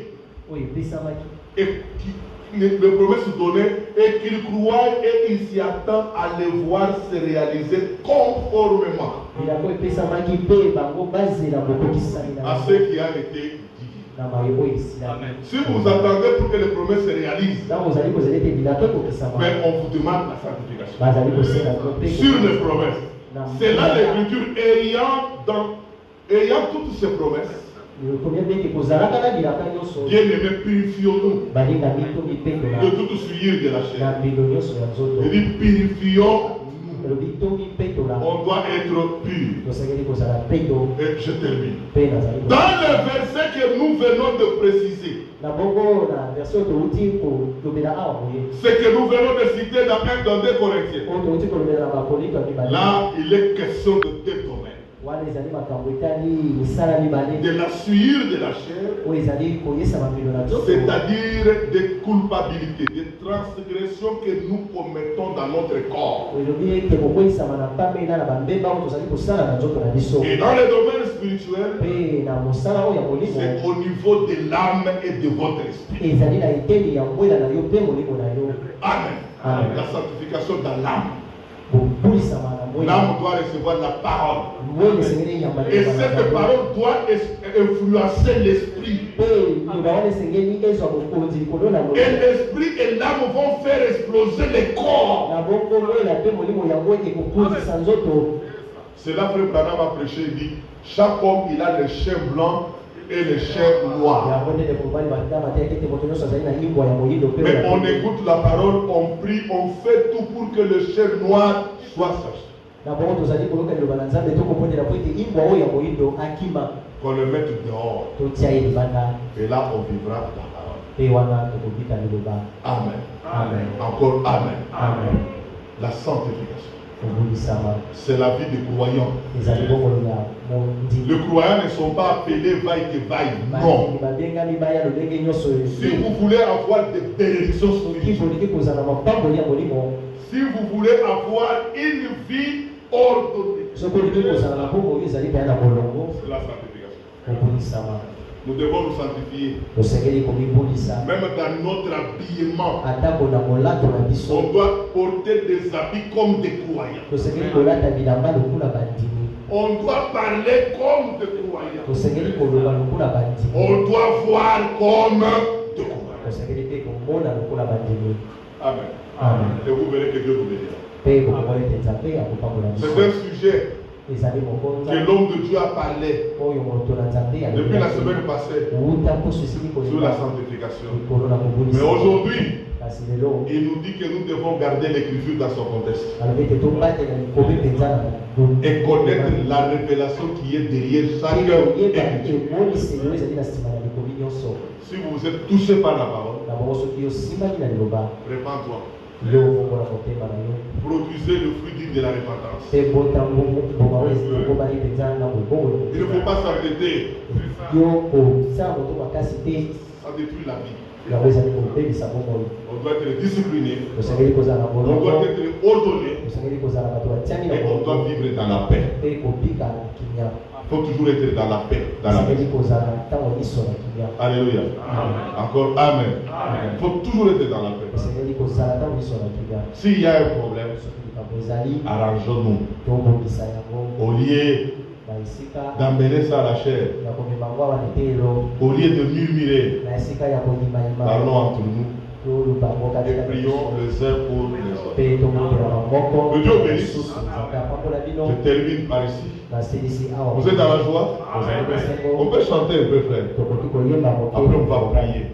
Et les promesses données et qu'il croit et il s'y attend à les voir se réaliser conformément à ce qui a été dit. Amen. Si vous attendez pour que les promesses se réalisent, mais on vous demande la sanctification sur les promesses. C'est là l'écriture ayant toutes ces promesses. Bien-aimés, purifions-nous de toute souillure de la chair. Il dit purifions-nous. On doit être pur. Et je termine. Dans le verset que nous venons de préciser, ce que nous venons de citer dans 1 dans 2 Corinthiens, là il est question de deux domaines. De la souillure de la chair, c'est-à-dire des culpabilités, des transgressions que nous commettons dans notre corps. Et dans le domaine spirituel, c'est au niveau de l'âme et de votre esprit. Amen. Amen. La sanctification dans l'âme. L'âme doit recevoir la parole. Et cette parole doit influencer l'esprit. Et l'esprit et l'âme vont faire exploser les corps. C'est là que Frère Branham a prêché, il dit, chaque homme il a le chair blanc et le chair noir. Mais on écoute la parole, on prie, on fait tout pour que le chair noir soit saché. Qu'on le mette dehors. Et là on vivra la parole. Amen. Amen. Encore amen. Amen. La sanctification. C'est la vie des croyants. Les croyants ne sont pas appelés vaille que vaille. Non. Si vous voulez avoir des bénédictions spirituelles, si vous voulez avoir une vie ordonnée, c'est la sanctification. Nous devons nous sanctifier. Même dans notre habillement, on doit porter des habits comme des croyants. On doit parler comme des croyants. On doit voir comme des croyants. Amen. Et vous verrez que Dieu vous bénira. C'est un sujet que l'homme de Dieu a parlé depuis la semaine passée sur la sanctification. Mais aujourd'hui, il nous dit que nous devons garder l'écriture dans son contexte et connaître la révélation qui est derrière chaque écriture. Si vous êtes touché par la parole, répands-toi. Produisez le fruit digne de la repentance. Il ne faut pas s'entêter. Ça détruit la vie. On doit être discipliné. On doit être ordonné. Et on doit vivre dans la paix. Il faut toujours être dans la paix. Dans la paix. Alléluia. Encore Amen. Il faut toujours être dans la paix. S'il y a un problème, arrangeons-nous. Au lieu d'emmener ça à la chair, au lieu de murmurer, parlons entre nous et prions les uns pour les autres. Que Dieu bénisse. Je termine par ici. Vous êtes dans la joie? On peut chanter un peu, frère. Après, on va prier.